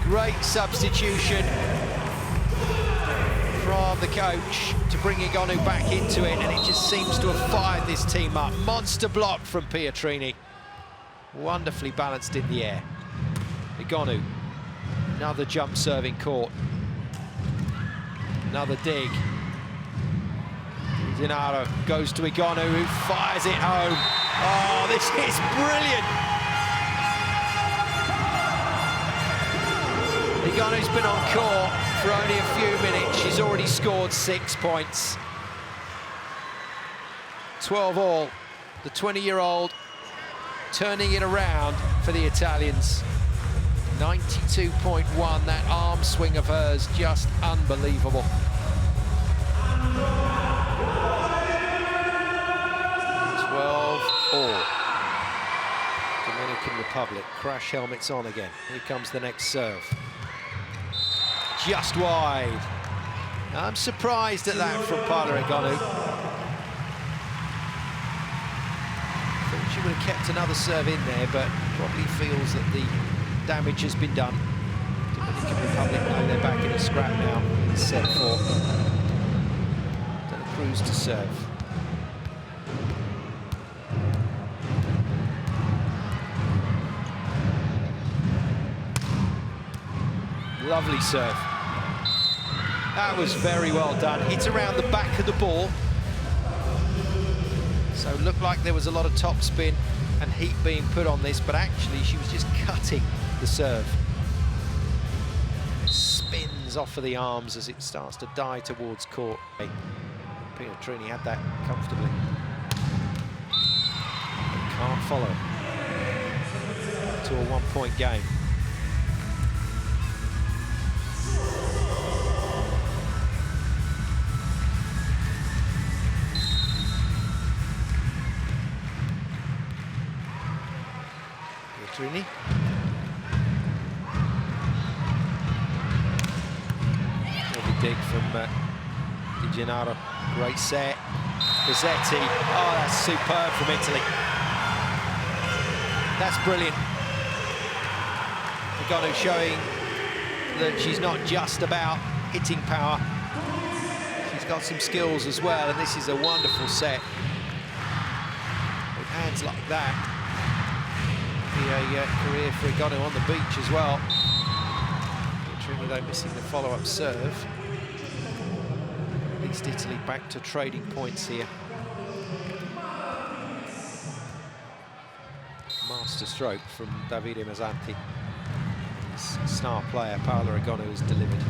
[SPEAKER 1] Great substitution from the coach to bring Egonu back into it, and it just seems to have fired this team up. Monster block from Pietrini. Wonderfully balanced in the air. Egonu, another jump serving court. Another dig. Dinaro goes to Egonu, who fires it home. Oh, this is brilliant. Egonu's been on court for only a few minutes. She's already scored 6 points. 12 all. The 20-year-old turning it around for the Italians. 92.1, that arm swing of hers, just unbelievable. 12 all. Dominican Republic, crash helmets on again. Here comes the next serve. Just wide. I'm surprised at that from Paula Egonu. Thought she would have kept another serve in there, but probably feels that the damage has been done. Dominican Republic know they're back in a scrap now in set 4. De la Cruz to serve. Lovely serve. That was very well done. Hit around the back of the ball. So it looked like there was a lot of topspin and heat being put on this, but actually she was just cutting the serve. It spins off of the arms as it starts to die towards court. Pietrini had that comfortably. Can't follow to a 1-point game. Pietrini. Lovely dig from Di Gennaro. Great set. Rossetti. Oh, that's superb from Italy. That's brilliant. Egonu showing that she's not just about hitting power. She's got some skills as well, and this is a wonderful set. With hands like that. Be a career for Egonu on the beach as well. Pietrini, though, missing the follow-up serve. At least Italy back to trading points here. Master stroke from Davide Mazzanti. His star player, Paola Egonu, has delivered.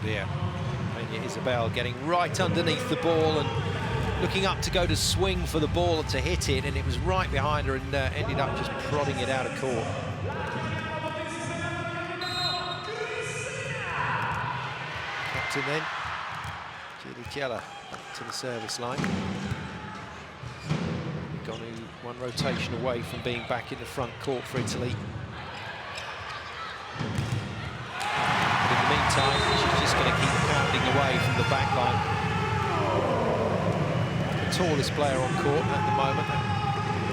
[SPEAKER 1] dear. Peña Isabel getting right underneath the ball and looking up to go to swing for the ball and to hit it, and it was right behind her and ended up just prodding it out of court. Captain then, Giudichella back to the service line. Egonu one rotation away from being back in the front court for Italy. But in the meantime, she's just going to keep pounding away from the back line. The tallest player on court at the moment.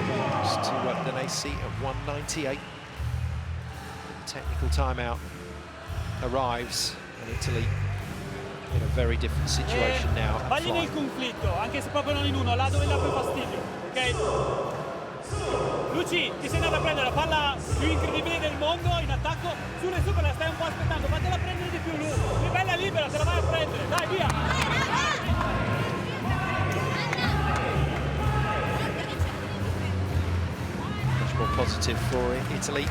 [SPEAKER 1] Belongs to Danesi at 198. The technical timeout arrives, and Italy in a very different situation now.
[SPEAKER 2] Sbagli nel conflitto, anche se proprio non in uno, là dove dà più fastidio, ok? Luci, ti sei andata a prendere la palla più incredibile del mondo in attacco, sulle super la stai un po' aspettando, fatela prendere di più lui. È bella libera, te la vai a prendere, dai via!
[SPEAKER 1] Much more positive for Italy.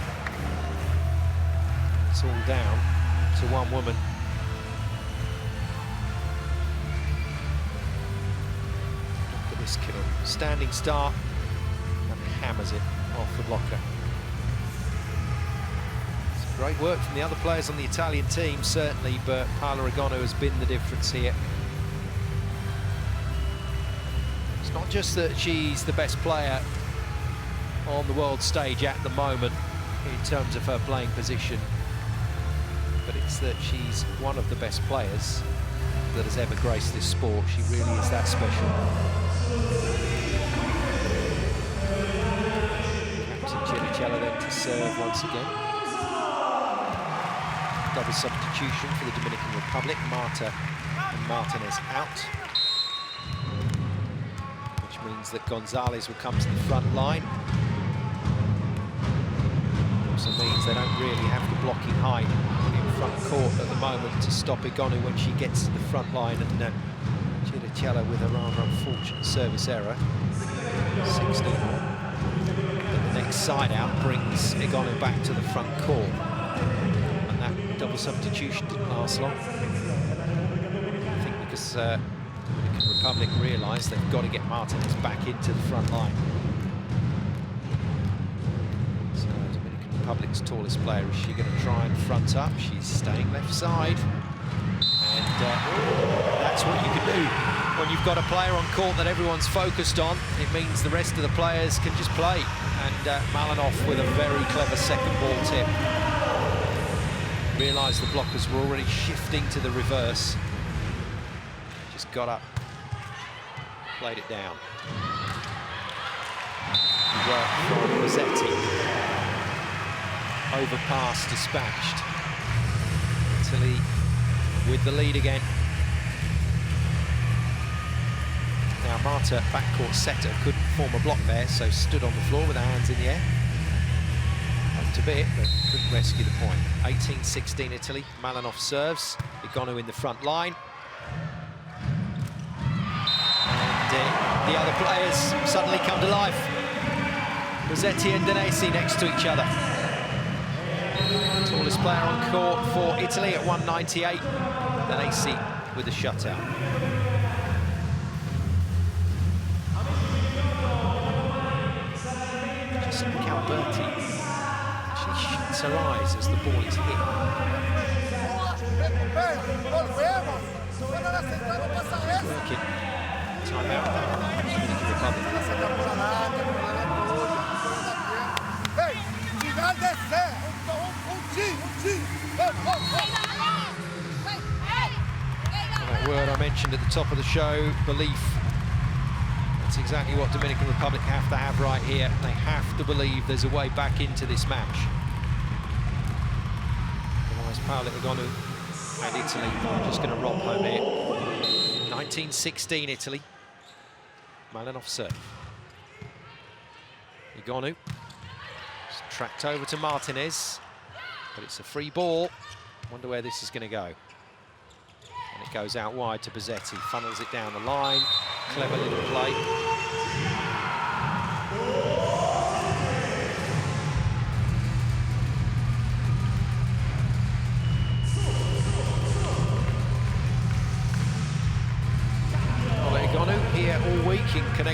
[SPEAKER 1] It's all down to one woman. Look at this kill. Standing start and hammers it off the blocker. It's great work from the other players on the Italian team, certainly, but Paola Egonu has been the difference here. It's not just that she's the best player on the world stage at the moment in terms of her playing position, but it's that she's one of the best players that has ever graced this sport. She really is that special. Captain Giudichella then to serve once again. Double substitution for the Dominican Republic. Marta and Martinez out, which means that Gonzalez will come to the front line. Also means they don't really have the blocking height in front court at the moment to stop Egonu when she gets to the front line, and Giudichella with a rather unfortunate service error. 16 more. But the next side out brings Egonu back to the front court, and that double substitution didn't last long. I think because the Dominican Republic realised they've got to get Martinez back into the front line. Republic's tallest player, is she going to try and front up? She's staying left side, and that's what you can do when you've got a player on court that everyone's focused on. It means the rest of the players can just play, and Malinoff with a very clever second ball tip. Realised the blockers were already shifting to the reverse. Just got up, played it down. Work from Rossetti. Overpass dispatched. Italy with the lead again. Now Marta, backcourt setter, couldn't form a block there, so stood on the floor with her hands in the air. Up to bit, but couldn't rescue the point. 18-16 Italy. Malinoff serves. Egonu in the front line. And the other players suddenly come to life. Rossetti and Danesi next to each other. Tallest player on court for Italy at 198. Danesi with a shutout. Just look how Berti actually shuts her eyes as the ball is hit. It's working. Timeout now. Dominican Republic. That word I mentioned at the top of the show, belief. That's exactly what Dominican Republic have to have right here. They have to believe there's a way back into this match. Otherwise, Paola Egonu and Italy are just going to rob home here. 19-16 Italy. Malinoff serve. Egonu. Tracked over to Martinez, but it's a free ball. Wonder where this is going to go. And it goes out wide to Bozzetti, funnels it down the line. Clever little play.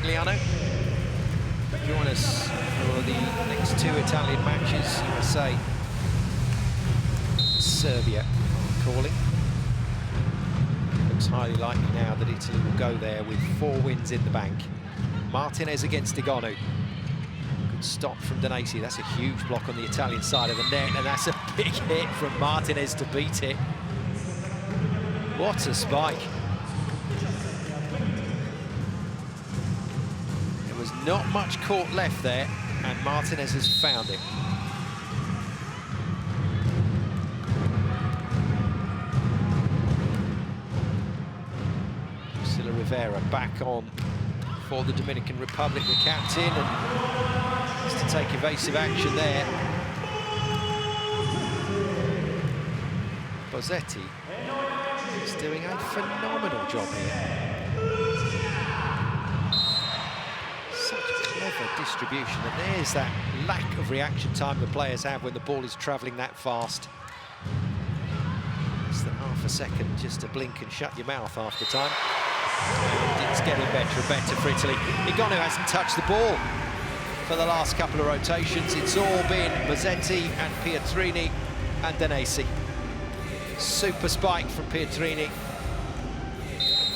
[SPEAKER 1] Conegliano. Join us for the next two Italian matches. USA, Serbia calling. Looks highly likely now that Italy will go there with 4 wins in the bank. Martinez against Egonu. Good stop from Danesi. That's a huge block on the Italian side of the net, and that's a big hit from Martinez to beat it. What a spike. There was not much court left there, and Martinez has found it. Rivera back on for the Dominican Republic, the captain, and has to take evasive action there. Bozzetti is doing a phenomenal job here. Such clever distribution, and there's that lack of reaction time the players have when the ball is travelling that fast. Less than half a second just to blink and shut your mouth after time. And it's getting better and better for Italy. Egonu hasn't touched the ball for the last couple of rotations. It's all been Bozzetti and Pietrini and Danesi. Super spike from Pietrini.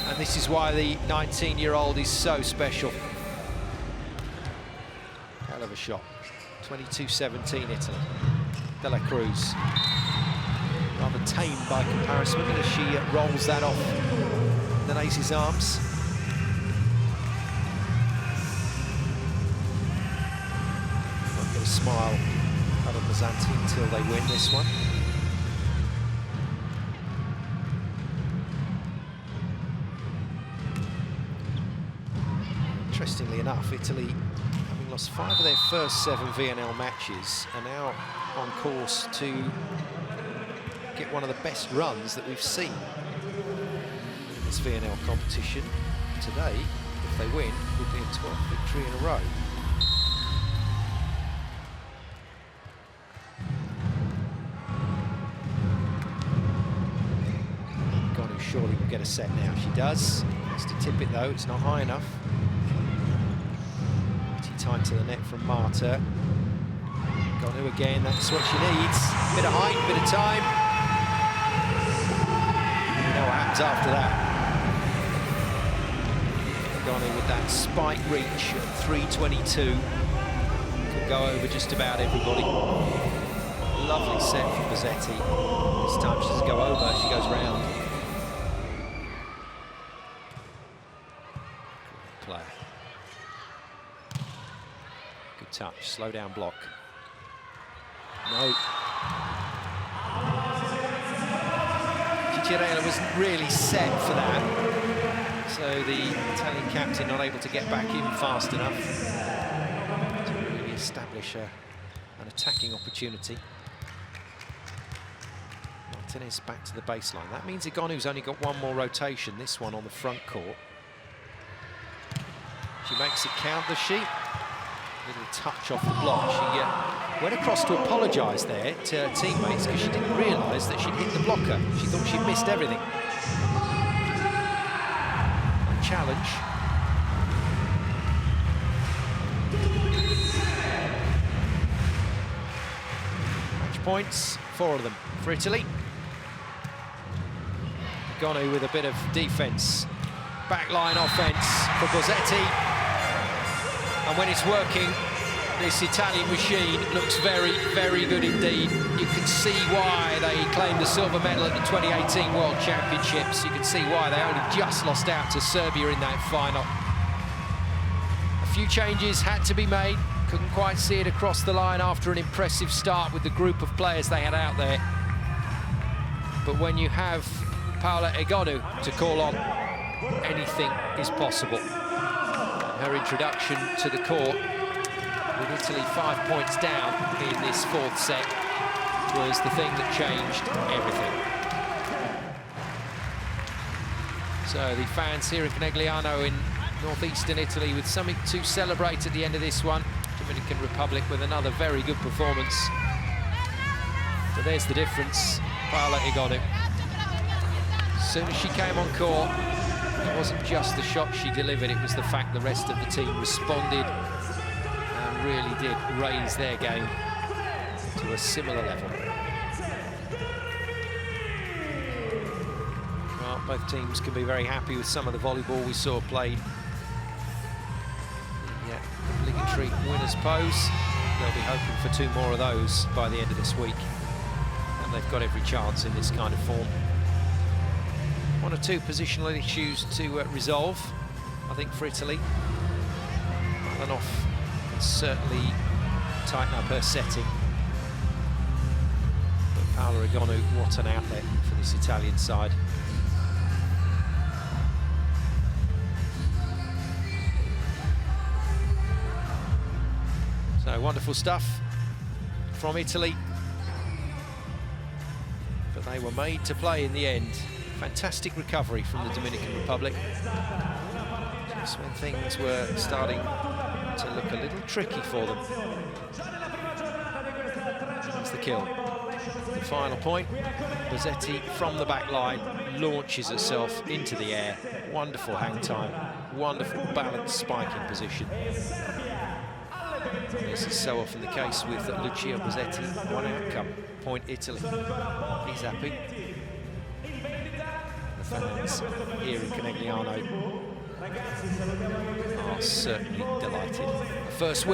[SPEAKER 1] And this is why the 19-year-old is so special. Hell of a shot. 22-17 Italy. De La Cruz. Rather tame by comparison as she rolls that off Danesi's arms. Might get a smile out of Mazzanti until they win this one. Interestingly enough, Italy, having lost 5 of their first 7 VNL matches, are now on course to get one of the best runs that we've seen in this VNL competition. Today, if they win, would be a 12th victory in a row. Egonu surely will get a set now. She does. Has to tip it though, it's not high enough. Pretty tight to the net from Marta. Egonu again, that's what she needs. Bit of height, bit of time. You know what happens after that. Egonu with that spike reach at 3:22. Could go over just about everybody. Lovely set from Bozzetti. This time she doesn't go over, she goes round. Great player. Good touch, slow down block. No. Cicirella wasn't really set for that. So the Italian captain not able to get back in fast enough to really establish an attacking opportunity. Martinez back to the baseline. That means Egonu's only got one more rotation, this one on the front court. She makes it count, does she? Little touch off the block. She went across to apologise there to her teammates because she didn't realise that she'd hit the blocker. She thought she'd missed everything. A challenge. Match points, 4 of them for Italy. Egonu with a bit of defence. Backline offence for Bozzetti. And when it's working, this Italian machine looks very, very good indeed. You can see why they claimed the silver medal at the 2018 World Championships. You can see why they only just lost out to Serbia in that final. A few changes had to be made. Couldn't quite see it across the line after an impressive start with the group of players they had out there. But when you have Paola Egonu to call on, anything is possible. Her introduction to the court, with Italy 5 points down in this 4th set, was the thing that changed everything. So the fans here in Conegliano in northeastern Italy with something to celebrate at the end of this one. Dominican Republic with another very good performance. So there's the difference, Paola Egonu. As soon as she came on court, It wasn't just the shot she delivered, it was the fact the rest of the team responded and really did raise their game to a similar level. Well, both teams can be very happy with some of the volleyball we saw played. Yeah, obligatory winner's pose. They'll be hoping for 2 more of those by the end of this week. And they've got every chance in this kind of form. 1 or 2 positional issues to resolve, I think, for Italy. Malanov can certainly tighten up her setting. But Paola Egonu, what an outlet for this Italian side. So wonderful stuff from Italy. But they were made to play in the end. Fantastic recovery from the Dominican Republic. Just when things were starting to look a little tricky for them. That's the kill. The final point. Bozzetti from the back line launches herself into the air. Wonderful hang time. Wonderful balanced spiking position. And this is so often the case with Lucia Bozzetti. 1 outcome. Point Italy. He's happy. The fans here in Conegliano are certainly delighted. The first win.